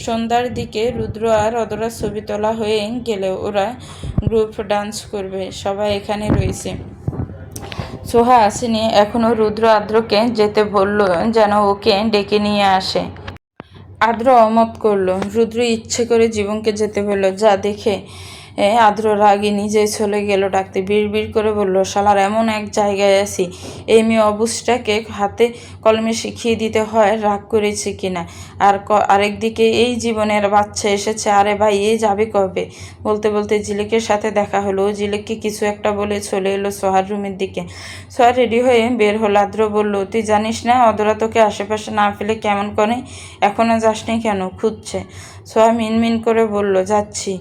সন্ধ্যার দিকে রুদ্র আর অধরা ছবি তোলা হয়ে গেলে ওরা গ্রুপ ডান্স করবে। সবাই এখানে রয়েছে, সোহা আসেনি এখনও। রুদ্র আদ্রকে যেতে বলল যেন ওকে ডেকে নিয়ে আসে। আদ্র অমত করলো। রুদ্র ইচ্ছে করে জীবনকে যেতে বলল। যা দেখে আদ্র রাগে নিজেই চলে গেল ডাকতে। বিড় করে বলল, শালার এমন এক জায়গায় আছি, এই মেয়ে অবুজটাকে হাতে কলমে শিখিয়ে দিতে হয় রাগ করেছে কিনা। আরেকদিকে এই জীবনের বাচ্চা এসেছে। আরে ভাই, এই যাবে কবে? বলতে বলতে ঝিলিকের সাথে দেখা হলো। ও ঝিলিককে কিছু একটা বলে চলে এলো সোহার রুমের দিকে। সোহা রেডি হয়ে বের হলো। আদ্র বলল, তুই জানিস না অদরা তোকে আশেপাশে না ফেলে কেমন করে? এখনও যাসনি কেন? খুঁজছে। সোহা মিনমিন করে বলল, যাচ্ছি,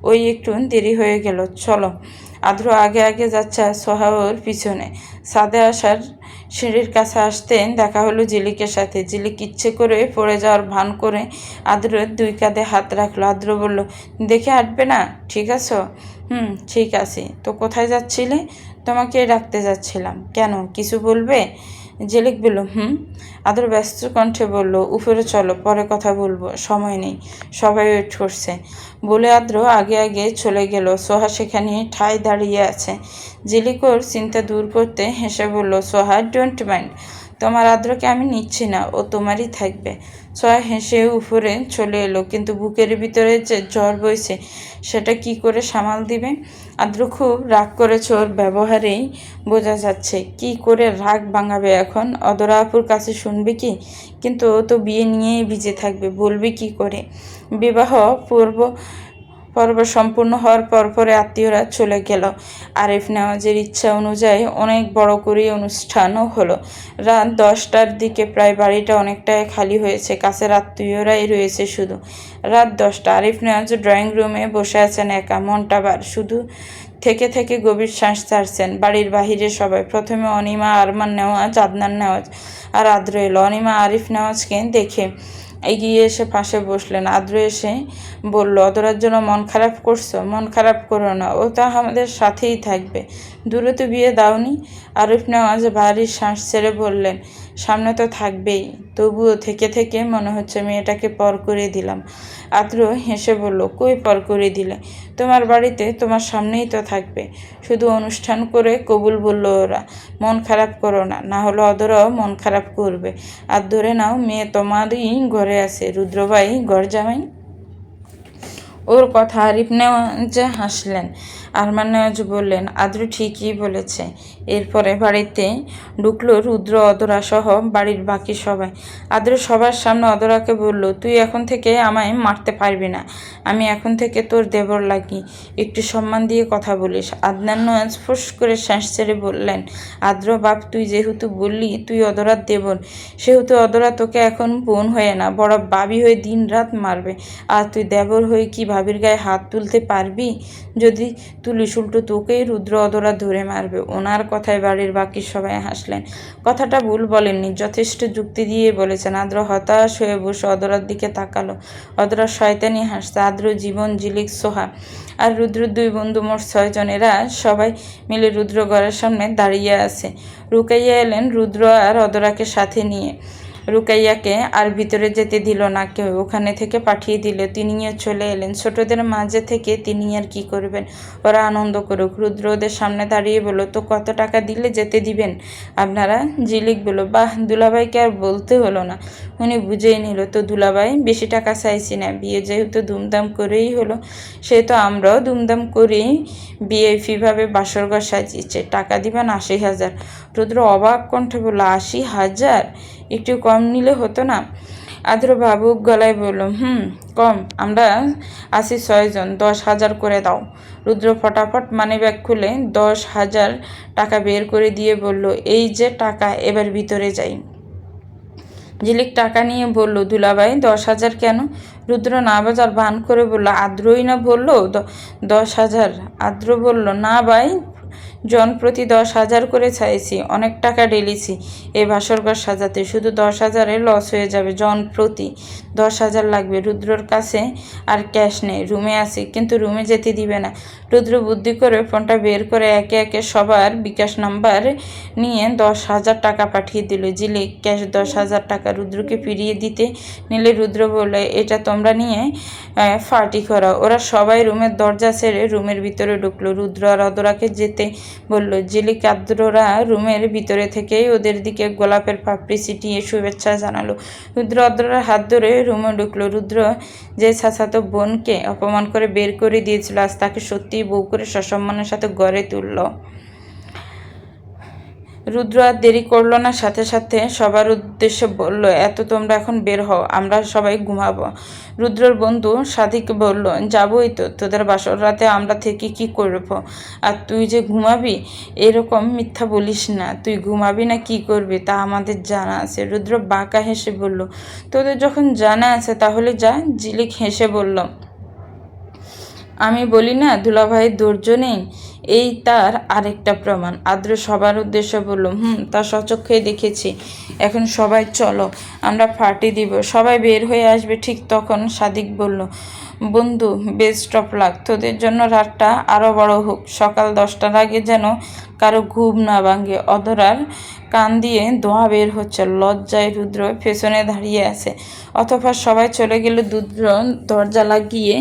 ওই একটু দেরি হয়ে গেল, চলো। আদ্র আগে আগে যাচ্ছে, সোহা ওর পিছনে। ছাদে আসার সিঁড়ির কাছে আসতে দেখা হলো ঝিলিকের সাথে। ঝিলিক ইচ্ছে করে পড়ে যাওয়ার ভান করে আদ্রের দুই কাঁধে হাত রাখলো। আদ্র বলল, দেখে হাঁটবে না? ঠিক আছো? ঠিক আছে। তো কোথায় যাচ্ছিলে? তোমাকে ডাকতে যাচ্ছিলাম। কেন, কিছু বলবে? ঝিলিক বলল, আদ্র ব্যস্ত কণ্ঠে বলল, উপরে চলো, পরে কথা বলবো, সময় নেই, সবাই ওয়েট করছে। বলে আদ্র আগে আগে চলে গেল। সোহা সেখানে ঠায় দাঁড়িয়ে আছে। ঝিলিক ওর চিন্তা দূর করতে হেসে বলল, সোহা, ডোন্ট মাইন্ড, তোমার আদ্রকে আমি নিচ্ছি না, ও তোমারই থাকবে। সোহা হেসে উপরে চলে এলো, কিন্তু বুকের ভিতরে যে জ্বর বইছে সেটা কি করে সামাল দিবে? আদ্র খুব রাগ করেছে, ওর ব্যবহারেই বোঝা যাচ্ছে। কি করে রাগ ভাঙাবে এখন? অদরা আপুর কাছে শুনবে কি? কিন্তু ও তো বিয়ে নিয়েই ভিজে থাকবে, বলবে কি করে? বিবাহ পর্ব সম্পূর্ণ হওয়ার পরে আত্মীয়রা চলে গেল। আরিফ নেওয়াজের ইচ্ছা অনুযায়ী অনেক বড় করে অনুষ্ঠানও হলো। রাত 10টার দিকে প্রায় বাড়িটা অনেকটাই খালি হয়েছে, কাছের আত্মীয়রাই রয়েছে শুধু। রাত 10টা, আরিফ নেওয়াজ ড্রয়িং রুমে বসে আছেন একা। মনটা শুধু থেকে থেকে গভীর শ্বাস ছাড়ছেন। বাড়ির বাহিরে সবাই। প্রথমে অনিমা, আরমান নেওয়াজ, আদনান নেওয়াজ আর আদ্র এলো। অনিমা আরিফ নেওয়াজকে দেখে এগিয়ে এসে পাশে বসলেন। আদ্র এসে বলল, অদরার জন্য মন খারাপ করছো? মন খারাপ করো না, ও তো আমাদের সাথেই থাকবে। দূরে তো বিয়ে দাওনি? আরিফ নেওয়াজ ভারী শ্বাস ছেড়ে বললেন, সামনে তো থাকবেই, তবুও থেকে থেকে মনে হচ্ছে মেয়েটাকে পর করে দিলাম। আদ্র হেসে বলল, কই পর করে দিলে? তোমার বাড়িতে, তোমার সামনেই তো থাকবে। শুধু অনুষ্ঠান করে কবুল বলল ওরা। মন খারাপ করো না, না হলে অদরাও মন খারাপ করবে। আর ধরে নাও মেয়ে তোমারই ঘরে আছে, রুদ্রভাই ঘর জামাই। ওর কথা আরিফ নেওয়াজ হাসলেন। আরমান নেওয়াজ বললেন, আদ্র ঠিকই বলেছে। এরপরে বাড়িতে ঢুকলো রুদ্র, অদরা সহ বাড়ির বাকি সবাই। আদ্র সবার সামনে অদরাকে বলল, তুই এখন থেকে আমায় মারতে পারবি না, আমি এখন থেকে তোর দেবর লাগি, একটু সম্মান দিয়ে কথা বলিস। আদনান নেওয়াজ ফুস করে শ্বাস ছেড়ে বললেন, আদ্র বাপ, তুই যেহেতু বললি তুই অদরার দেবর, সেহেতু অদরা তোকে এখন বোন হয়ে না, বড় বাবি হয়ে দিন রাত মারবে। আর তুই দেবর হয়ে কি ভাবির গায়ে হাত তুলতে পারবি? যদি তুলিস, উল্টো তোকেই রুদ্র অদরা ধরে মারবে। ওনার কথায় বাড়ির বাকি সবাই হাসলেন। কথাটা ভুল বলেননি, যথেষ্ট যুক্তি দিয়ে বলেছেন। আদ্র হতাশ হয়ে বসে অদরার দিকে তাকালো। অদরা শয়তানি হাসছে। আদ্র, জীবন, ঝিলিক, সোহা আর রুদ্র, দুই বন্ধু, মোট 6 জন। এরা সবাই মিলে রুদ্র ঘরের সামনে দাঁড়িয়ে আছে। রুকাইয়া এলেন রুদ্র আর অদরাকে সাথে নিয়ে। রুকাইয়াকে আর ভিতরে যেতে দিল না কেউ, ওখানে থেকে পাঠিয়ে দিল। তিনিও চলে এলেন। ছোটদের মাঝে থেকে তিনি আর কি করবেন, ওরা আনন্দ করুক। রুদ্র ওদের সামনে দাঁড়িয়ে বলল, তো কত টাকা দিলে যেতে দিবেন আপনারা? ঝিলিক বলল, বাহ, দুলাভাইকে আর বলতে হলো না, উনি বুঝেই নিল। তো দুলাভাই, বেশি টাকা চাইছি না, বিয়ে যেহেতু ধুমধাম করেই হলো, সেহেতু আমরাও ধুমধাম করেই ভিআইপিভাবে বাসরঘর সাজিয়েছে, টাকা দিবেন 80,000। রুদ্র অবাক কণ্ঠে বলল, 80,000? একটু কম নিলে হতো না? আদ্র ভাবুক গলায় বলল, কম? আমরা আছি 6 জন, 10,000 করে দাও। রুদ্র ফটাফট মানিব্যাগ খুলে 10,000 টাকা বের করে দিয়ে বলল, এই যে টাকা, এবার ভিতরে যাই। ঝিলিক টাকা নিয়ে বলল, দুলাভাই 10,000 কেন? রুদ্র না বাজার ভান করে বলল, আদ্রই না বললো 10,000। আদ্র বলল, না ভাই, জন প্রতি 10,000 করে চাইছি, অনেক টাকা ঢেলেছি এই বাসরঘর সাজাতে, শুধু 10,000-এ লস হয়ে যাবে, জন প্রতি 10,000 লাগবে। রুদ্রর কাছে আর ক্যাশ নেই, রুমে আছি, কিন্তু রুমে যেতে দিবে না। রুদ্র বুদ্ধি করে ফোনটা বের করে একে একে সবার বিকাশ নাম্বার নিয়ে 10,000 টাকা পাঠিয়ে দিল। ঝিলিক ক্যাশ 10,000 টাকা রুদ্রকে ফিরিয়ে দিতে নিলে রুদ্র বলে, এটা তোমরা নিয়ে পার্টি করা। ওরা সবাই রুমের দরজা ছেড়ে রুমের ভিতরে ঢুকলো। রুদ্র আর অদরাকে যেতে বলল। ঝিলিক আদ্ররা রুমের ভিতরে থেকেই ওদের দিকে গোলাপের পাপড়ি ছিটিয়ে শুভেচ্ছা জানালো। রুদ্র অদ্ররার হাত ধরে রুমে ঢুকলো। রুদ্র যে চাচাতো বোনকে অপমান করে বের করে দিয়েছিল, আজ তাকে সত্যিই বউ করে সসম্মানের সাথে গড়ে তুলল। রুদ্র আর দেরি করলো না, সাথে সাথে সবার উদ্দেশ্যে বলল, এত তোমরা এখন বের হও, আমরা সবাই ঘুমাবো। রুদ্রর বন্ধু সাদিক বলল, যাবোই তো, তোদের বাসর রাতে আমরা থেকে কি করব? আর তুই যে ঘুমাবি এরকম মিথ্যা বলিস না। তুই ঘুমাবি না কি করবি তা আমাদের জানা আছে। রুদ্র বাঁকা হেসে বলল, তোদের যখন জানা আছে তাহলে যা। ঝিলিক হেসে বলল, আমি বলি না দুলাভাইয়ের ধৈর্য নেই, এই তার আরেকটা প্রমাণ। আদ্র সবার উদ্দেশ্যে বলল, তা স্বচক্ষেই দেখেছি। এখন সবাই চলো, আমরা পার্টি দিব, সবাই বের হয়ে আসবে। ঠিক তখন সাদিক বলল, বন্ধু বেস্ট অফ লাক, তোদের জন্য রাতটা আরও বড় হোক। সকাল 10টার আগে যেন কারো ঘুম না ভাঙে। অধরার কান দিয়ে ধোঁয়া বের হচ্ছে। লজ্জায় রুদ্র পেছনে দাঁড়িয়ে আছে। অতঃপর সবাই চলে গেলে রুদ্র দরজা লাগিয়ে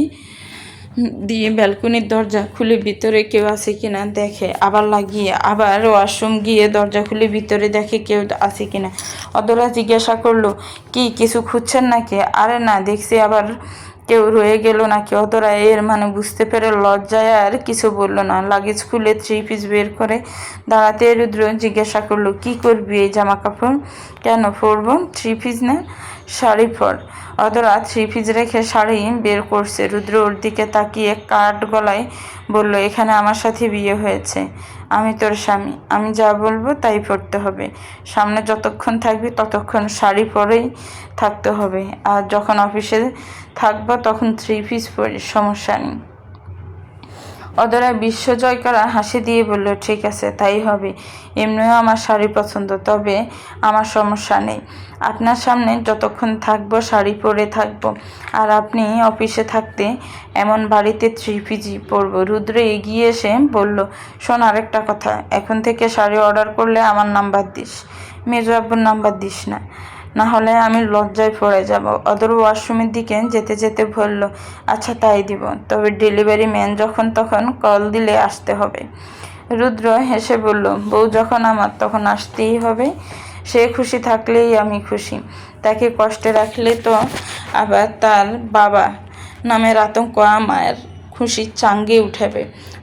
দিয়ে ব্যালকনির দরজা খুলে ভিতরে কেউ আছে কিনা দেখে, আবার লাগিয়ে আবার ওয়াশরুম গিয়ে দরজা খুলে ভিতরে দেখে কেউ আছে কিনা। অদরা জিজ্ঞাসা করলো, কি কিছু খুঁজছেন নাকি? আরে না, দেখছি আবার কেউ রয়ে গেল নাকি। অদরা এর মানে বুঝতে পেরে লজ্জায় আর কিছু বললো না। লাগেজ খুলে 3 পিস বের করে দাঁড়াতে রুদ্র জিজ্ঞাসা করলো, কি করবি এই জামা কাপড়? কেন পরবো? 3 পিস না, শাড়ি পর। অদরা 3 পিস রেখে শাড়ি বের করছে। রুদ্র ওর দিকে তাকিয়ে কাঠ গলায় বলল, এখানে আমার সাথে বিয়ে হয়েছে, আমি তোর স্বামী, আমি যা বলবো তাই পরতে হবে। সামনে যতক্ষণ থাকবি ততক্ষণ শাড়ি পরেই থাকতে হবে, আর যখন অফিসে থাকবো তখন 3 পিস পরিস, সমস্যা নেই। অদরা বিশ্বজয় করা হাসি দিয়ে বলল, ঠিক আছে তাই হবে। এমনিও আমার শাড়ি পছন্দ, তবে আমার সমস্যা নেই। আপনার সামনে যতক্ষণ থাকবো শাড়ি পরে থাকবো, আর আপনি অফিসে থাকতে এমন বাড়িতে 3 পিসই পরবো। রুদ্র এগিয়ে এসে বলল, শোন আরেকটা কথা, এখন থেকে শাড়ি অর্ডার করলে আমার নাম্বার দিস, মেজো আব্বুর নাম্বার দিস না, না হলে আমি লজ্জায় পড়ে যাব। অদর ওয়াশরুমের দিকে যেতে যেতে বলল, আচ্ছা তাই দিব, তবে ডেলিভারি ম্যান যখন তখন কল দিলে আসতে হবে। রুদ্র হেসে বলল, বউ যখন আমার তখন আসতেই হবে, সে খুশি থাকলেই আমি খুশি, তাকে কষ্টে রাখলে তো আবার তার বাবা নামের আতঙ্ক আমার খুশি চাঙ্গে উঠাবে।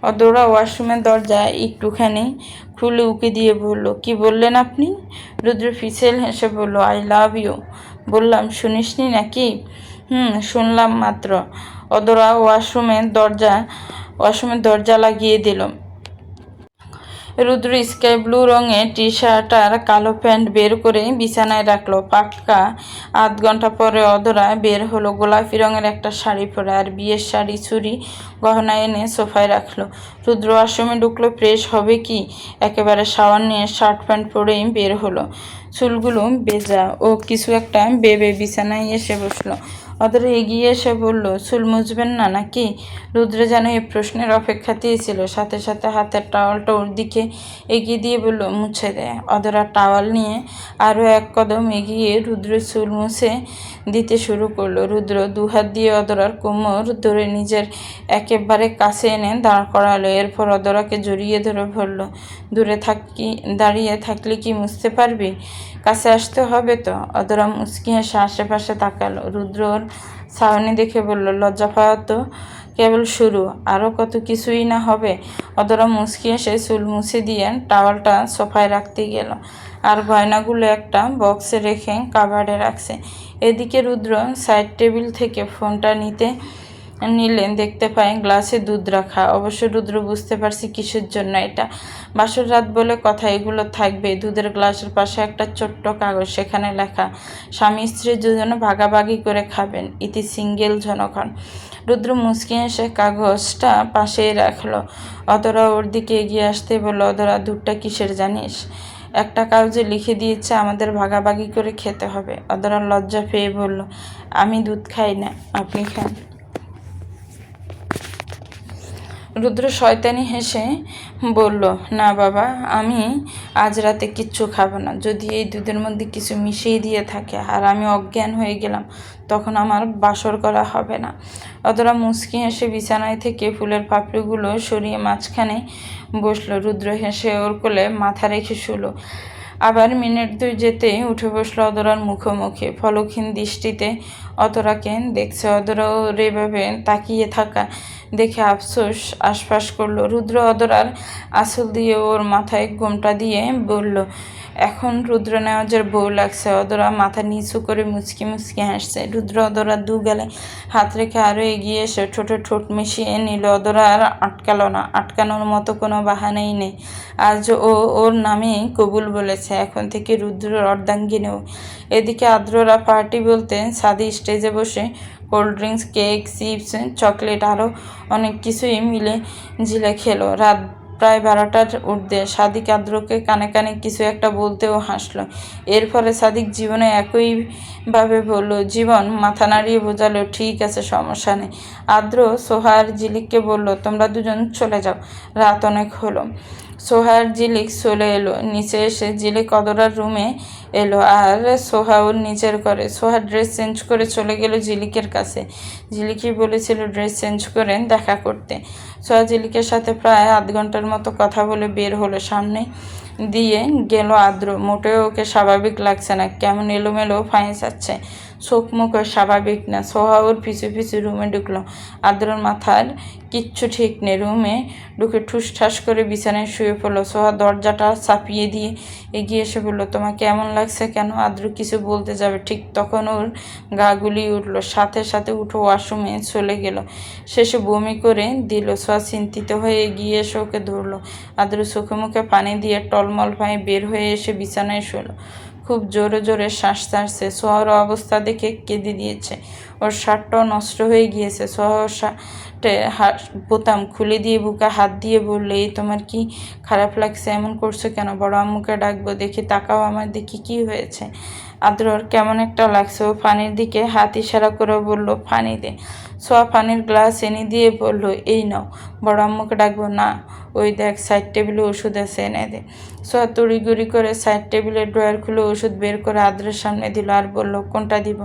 অদরা ওয়াশরুমের দরজা একটুখানি খুলে উকি দিয়ে বলল, কি বললেন আপনি? রুদ্র ফিসেল হেসে বলল, আই লাভ ইউ বললাম, শুনিসনি নাকি? শুনলাম মাত্র। অদরা ওয়াশরুমের দরজা লাগিয়ে দিল। রুদ্র স্কাই ব্লু রঙের টি শার্ট আর কালো প্যান্ট বের করে বিছানায় রাখলো। পাক্কা আধ ঘন্টা পরে অধরা বের হলো, গোলাপি রঙের একটা শাড়ি পরে, আর বিয়ের শাড়ি চুড়ি গহনা এনে সোফায় রাখলো। রুদ্র আশ্রমে ঢুকলো, ফ্রেশ হবে কি, একেবারে শাওয়ার নিয়ে শার্ট প্যান্ট পরেই বের হলো। চুলগুলো ভেজা, ও কিছু একটা ভেবে বিছানায় এসে বসলো। অধরা এগিয়ে এসে বলল, চুল মুছবেন না নাকি? রুদ্র যেন এই প্রশ্নের অপেক্ষাতেই ছিল। সাথে সাথে হাতের টাওয়ালটা ওর দিকে এগিয়ে দিয়ে বলল, মুছে দেয়। অধরা টাওয়াল নিয়ে আরও এক কদম এগিয়ে রুদ্রের চুল মুছে দিতে শুরু করলো। রুদ্র দুহাত দিয়ে অধরার কোমর ধরে নিজের একেবারে কাছে এনে দাঁড় করালো। এরপর অধরাকে জড়িয়ে ধরে বলল, দাঁড়িয়ে থাকলে কি মুছতে পারবি? কাছে আসতে হবে তো। অধরা মুচকি হেসে আশেপাশে তাকালো। রুদ্রর ছাউনি দেখে বলল, লজ্জা পাওয়া তো কেবল শুরু, আরও কত কিছুই না হবে। অধরা মুচকি এসে চুল মুছে দিয়ে টাওয়ালটা সোফায় রাখতে গেল, আর গয়নাগুলো একটা বক্সে রেখে কাভার্ডে রাখছে। এদিকে রুদ্র সাইড টেবিল থেকে ফোনটা নিলেন, দেখতে পায় গ্লাসে দুধ রাখা। অবশ্য রুদ্র বুঝতে পারছি কিসের জন্য এটা। বাসর রাত বলে কথা, এগুলো থাকবে। দুধের গ্লাসের পাশে একটা ছোট্ট কাগজ, সেখানে লেখা, স্বামী স্ত্রী দুজনে ভাগাভাগি করে খাবেন, ইতি সিঙ্গেল জনগণ। রুদ্র মুচকি এসে কাগজটা পাশেই রাখলো। অধরা ওর দিকে এগিয়ে আসতে বলল, অধরা দুধটা কিসের জানিস? একটা কাগজে লিখে দিয়েছে আমাদের ভাগাভাগি করে খেতে হবে। অধরা লজ্জা পেয়ে বলল, আমি দুধ খাই না, আপনি খান। রুদ্র শয়তানি হেসে বলল, না বাবা, আমি আজ রাতে কিচ্ছু খাবো না। যদি এই দুধের মধ্যে কিছু মিশিয়ে দিয়ে থাকে আর আমি অজ্ঞান হয়ে গেলাম, তখন আমার বাসর করা হবে না। অতরা মুচকি হেসে বিছানায় থেকে ফুলের পাপড়িগুলো সরিয়ে মাঝখানে বসলো। রুদ্র হেসে ওর কোলে মাথা রেখে শুলো। আবার মিনিট দুই যেতে উঠে বসলো অদরার মুখোমুখি। ফলকহীন দৃষ্টিতে অতরাকে দেখছে। অদরা ওর এভাবে তাকিয়ে থাকা দেখে আফসোস আশপাশ করলো। রুদ্র অদরার আঁচল দিয়ে ওর মাথায় গোমটা দিয়ে বলল, এখন রুদ্র নেওয়াজের বউ লাগছে। অদরা মাথা নিচু করে মুচকি মুচকি হাসছে। রুদ্র অদরার দু গালে হাত রেখে আরও এগিয়ে এসে ঠোঁটে ঠোঁট মিশিয়ে নিল। অদরা আর আটকালো না। আটকানোর মতো কোনো বাহানাই নেই। আজ ও ওর নামেই কবুল বলেছে। এখন থেকে রুদ্রর অর্ধাঙ্গিনীও। এদিকে আদ্ররা পার্টি বলতে সাদি স্টেজে বসে cold drinks, cake, chips, chocolate আরও অনেক কিছুই মিলে ঝিলে খেলো। রাত প্রায় 12টার ঊর্ধ্বে। সাদিক আদ্রকে কানে কানে কিছু একটা বলতেও হাসলো। এর ফলে সাদিক জীবনে একইভাবে বলল। জীবন মাথা নাড়িয়ে বোঝালো, ঠিক আছে, সমস্যা নেই। আদ্র সোহা আর জিলিককে বলল, তোমরা দুজন চলে যাও, রাত অনেক হলো। সোহা আর জিলিক চলে এলো। নিচে এসে জিলিক অদরার রুমে এলো আর সোহা ওর নিচের ঘরে। সোহা ড্রেস চেঞ্জ করে চলে গেল জিলিকের কাছে। জিলিকই বলেছিল ড্রেস চেঞ্জ করে দেখা করতে। সোহা জিলিকের সাথে প্রায় আধ ঘন্টার মতো কথা বলে বের হলো। সামনে দিয়ে গেল আদ্র। মোটেও ওকে স্বাভাবিক লাগছে না, কেমন এলোমেলো ফাঁসাচ্ছে। চোখ মুখও স্বাভাবিক না। সোহা ওর পিছু পিছু রুমে ঢুকলো। আদ্রর মাথার কিচ্ছু ঠিক নেই। রুমে ঢুকে ঠুসঠাস করে বিছানায় শুয়ে পড়লো। সোহা দরজাটা চাপিয়ে দিয়ে এগিয়ে এসে বলল, তোমাকে এমন লাগছে কেন? আদ্র কিছু বলতে যাবে, ঠিক তখন ওর গা গুলিয়ে উঠলো। সাথে সাথে উঠে ওয়াশরুমে চলে গেল। শেষে বমি করে দিল। সোহা চিন্তিত হয়ে এগিয়ে এসে ওকে ধরলো। আদ্র চোখে মুখে পানি দিয়ে টলমল পায়ে বের হয়ে এসে বিছানায় শুলো। খুব জোরে জোরে শ্বাস ছাড়ছে। সোহার অবস্থা দেখে কেঁদে দিয়েছে। ওর শার্টটাও নষ্ট হয়ে গিয়েছে। সোহা ওর শার্টে বোতাম খুলে দিয়ে বুকে হাত দিয়ে বললে, এই তোমার কি খারাপ লাগছে? এমন করছো কেন? বড় আম্মুকে ডাকবো? দেখি, তাকাও আমার, দেখি কি হয়েছে। আদ্রর কেমন একটা লাগছে। ও পানির দিকে হাত ইশারা করে বলল, পানি দে। সোয়া পানির গ্লাস এনে দিয়ে বলল, এই নাও। বড় আম্মুকে ডাকবো? না, ওই দেখ সাইড টেবিলে ওষুধ আছে, এনে দে। সোয়া তড়িঘড়ি করে সাইড টেবিলের ড্রয়ার খুলে ওষুধ বের করে আদ্রের সামনে দিল আর বলল, কোনটা দিব?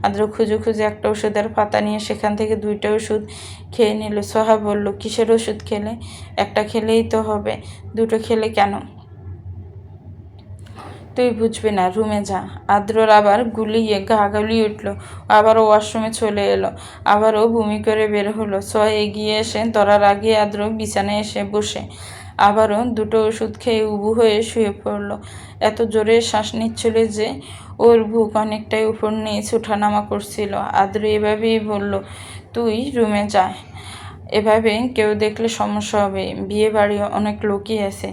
আদ্র খুঁজে খুঁজে একটা ওষুধের পাতা নিয়ে সেখান থেকে 2টা ওষুধ খেয়ে নিল। সোহা বলল, কিসের ওষুধ খেলে? একটা খেলেই তো হবে, 2টো খেলে কেন? তুই বুঝবি না, রুমে যা। আদ্রর আবার গা গুলিয়ে উঠলো। আবারও ওয়াশরুমে চলে এলো। আবারও বমি করে বের হলো। সোয়া এগিয়ে এসে ধরার আগে আদ্র বিছানায় এসে বসে আবারও 2টো ওষুধ খেয়ে উবু হয়ে শুয়ে পড়ল। এত জোরে শ্বাস নিচ্ছিল যে ওর বুক অনেকটাই উপর নিচ ওঠানামা করছিল। আদ্র এভাবেই বলল, তুই রুমে যা, এভাবে কেউ দেখলে সমস্যা হবে। বিয়ে বাড়ি, অনেক লোকই আছে।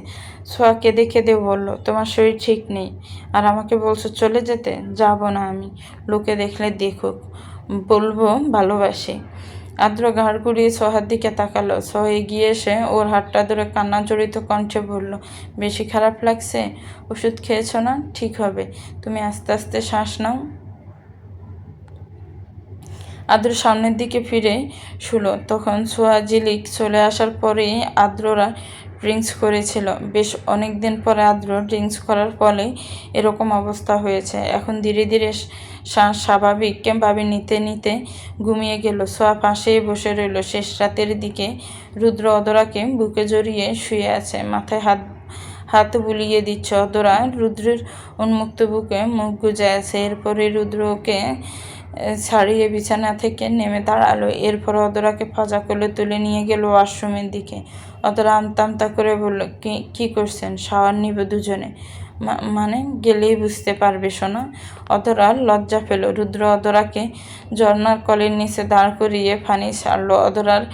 সোয়া কেঁদে কেঁদে বলল, তোমার শরীর ঠিক নেই আর আমাকে বলছো চলে যেতে? যাব না আমি, লোকে দেখলে দেখুক, বলবো ভালোবাসি। আদ্র ঘাড় ঘুরিয়ে সোহার দিকে তাকালো। সোহা এগিয়ে এসে ওর হাতটা ধরে কান্না জড়িত কণ্ঠে বলল, বেশি খারাপ লাগছে? ওষুধ খেয়েছো না? ঠিক হবে, তুমি আস্তে আস্তে শ্বাস নাও। আদ্র সামনের দিকে ফিরে শুলো। তখন সোহা জিলিক চলে আসার পরেই আদ্ররা ড্রিঙ্কস করেছিল। বেশ অনেক দিন পরে আদ্র ড্রিঙ্কস করার ফলে এরকম অবস্থা হয়েছে। এখন ধীরে ধীরে স্বাভাবিকভাবে নিতে নিতে ঘুমিয়ে গেল। সোহা পাশেই বসে রইল। শেষ রাতের দিকে রুদ্র অদরাকে বুকে জড়িয়ে শুয়ে আছে, মাথায় হাত বুলিয়ে দিচ্ছে। অদরা রুদ্রের উন্মুক্ত বুকে মুখ গুজে আছে। এরপরে রুদ্র ওকে ছাড়িয়ে বিছানা থেকে নেমে দাঁড়ালো। এরপর অদরাকে ফাজা করে তুলে নিয়ে গেল ওয়াশরুমের দিকে। অদরা আমতা আমতা করে বলল, কি করছেন? শাওয়ার নিব দুজনে? মানে গেলেই বুঝতে পারবে শোনা। অদরা লজ্জা পেল। রুদ্র অদরাকে ঝর্ণার কলের নিচে দাঁড় করিয়ে পানি ছাড়লো। অদরার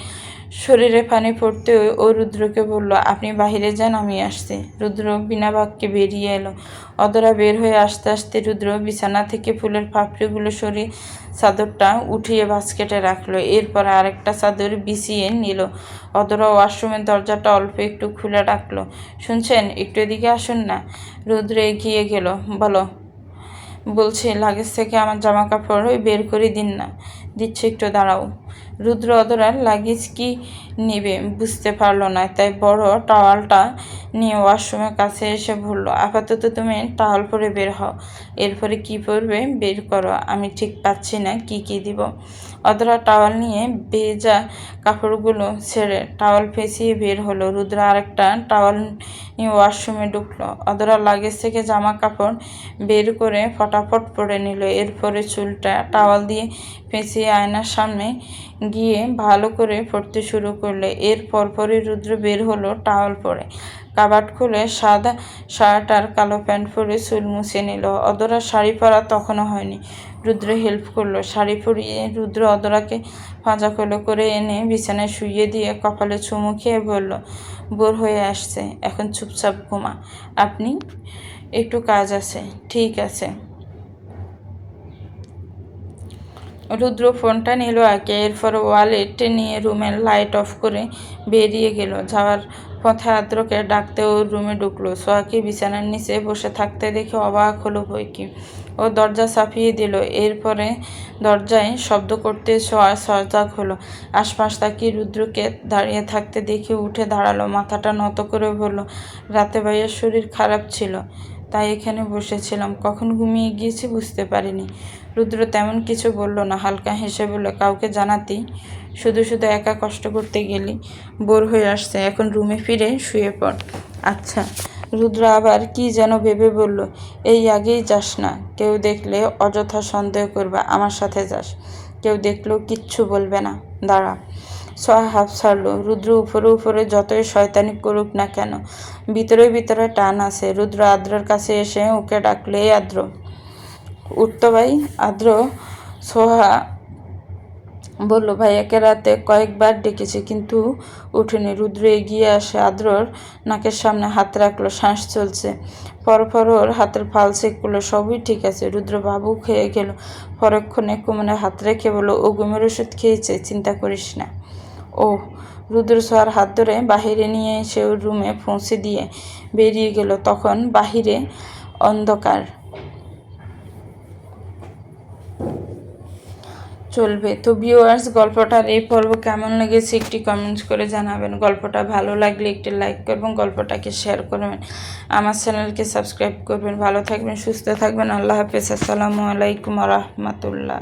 শরীরে পানি পড়তে ও রুদ্রকে বলল, আপনি বাহিরে যান, আমি আসছি। রুদ্র বিনা বাক্যে বেরিয়ে এলো। অদরা বের হয়ে আসতে আসতে রুদ্র বিছানা থেকে ফুলের পাপড়িগুলো সরিয়ে চাদরটা উঠিয়ে বাস্কেটে রাখলো। এরপর আরেকটা চাদর বিছিয়ে নিল। অদরা ওয়াশরুমের দরজাটা অল্প একটু খুলে রাখলো। শুনছেন, একটু এদিকে আসুন না। রুদ্র এগিয়ে গেল। বলো। বলছে, লাগেজ থেকে আমার জামা কাপড় বের করে দিন না। দিচ্ছে, একটু দাঁড়াও। রুদ্র অধরার লাগেজ কি নেবে বুঝতে পারলো না, তাই বড় টাওয়ালটা নিয়ে ওয়াশরুমের কাছে এসে বলল, আপাতত তুমি টাওয়াল পরে বের হও, এরপরে কি পরবে বের করো, আমি ঠিক পাচ্ছি না কি কি দিব। অধরা টাওয়াল নিয়ে ভেজা কাপড়গুলো ছেড়ে টাওয়াল পেঁচিয়ে বের হলো। রুদ্র আরেকটা টাওয়াল নিয়ে ওয়াশরুমে ঢুকলো। অধরা লাগেজ থেকে জামা কাপড় বের করে ফটাফট পরে নিল। এরপরে চুলটা টাওয়াল দিয়ে পেঁচিয়ে আয়নার সামনে গিয়ে ভালো করে পরতে শুরু করলো। এর পরপরই রুদ্র বের হলো টাওয়াল পরে, কাবাট খুলে সাদা শার্ট আর কালো প্যান্ট পরে চুল মুছে নিল। অধরা শাড়ি পরা তখনও হয়নি। রুদ্র হেল্প করলো। শাড়ি পরিয়ে রুদ্র অধরাকে পাঁজা কোলে করে এনে বিছানায় শুইয়ে দিয়ে কপালে চুমু খেয়ে বলল, বোর হয়ে আসছে, এখন চুপচাপ ঘুমা, আপনি একটু কাজ আছে। ঠিক আছে। রুদ্র ফোনটা নিল আগে, এরপর ওয়ালেট নিয়ে রুমের লাইট অফ করে বেরিয়ে গেল। যাওয়ার পথে আদ্রকে ডাকতে ওর রুমে ঢুকলো। সোহাকে বিছানার নিচে বসে থাকতে দেখে অবাক হলো বইকি। ও দরজা চাপিয়ে দিল। এরপরে দরজায় শব্দ করতে সোয়া সজাগ হলো। আশপাশ তাকিয়ে রুদ্রকে দাঁড়িয়ে থাকতে দেখে উঠে দাঁড়ালো, মাথাটা নত করে বলল, রাতে ভাইয়ের শরীর খারাপ ছিল, তাই এখানে বসেছিলাম, কখন ঘুমিয়ে গিয়েছি বুঝতে পারিনি। রুদ্র তেমন কিছু বলল না, হালকা হেসে বলল, কাউকে জানাতেই, শুধু শুধু একা কষ্ট করতে গেলি, বোর হয়ে আসছে, এখন রুমে ফিরে শুয়ে পড়। আচ্ছা। রুদ্র আবার কি যেন ভেবে বলল, এই আগেই যাস না, কেউ দেখলে অযথা সন্দেহ করবে, আমার সাথে যাস, কেউ দেখলেও কিচ্ছু বলবে না, দাঁড়া। সোহা হাফ ছাড়ল। রুদ্র উপরে উপরে যতই শয়তানি করুক না কেন, ভিতরে ভিতরে টান আছে। রুদ্র আদ্রর কাছে এসে ওকে ডাকলে, আদ্র উঠতো ভাই। আদ্র সোহা বলল, ভাইয়াকে রাতে কয়েকবার ডেকেছে কিন্তু উঠেনি। রুদ্র এগিয়ে আসে, আদ্রর নাকের সামনে হাত রাখলো, শ্বাস চলছে, পরপর ওর হাতের পালস চেক করলো, সবই ঠিক আছে। রুদ্র বাবু খেয়ে গেল। পরক্ষণে কোমরে হাত রেখে বলল, ও ঘুমের ওষুধ খেয়েছে, চিন্তা করিস না। ও। রুদ্র সোহার হাত ধরে বাহিরে নিয়ে এসে ওর রুমে পৌঁছে দিয়ে বেরিয়ে গেল। তখন বাহিরে অন্ধকার। চলবে তো ভিউয়ার্স, গল্পটার এই পর্ব কেমন লেগেছে একটি কমেন্টস করে জানাবেন। গল্পটা ভালো লাগলে একটি লাইক করবেন, গল্পটাকে শেয়ার করবেন, আমার চ্যানেলকে সাবস্ক্রাইব করবেন। ভালো থাকবেন, সুস্থ থাকবেন। আল্লাহ হাফেজ। আসসালামু আলাইকুম ওয়া রাহমাতুল্লাহ।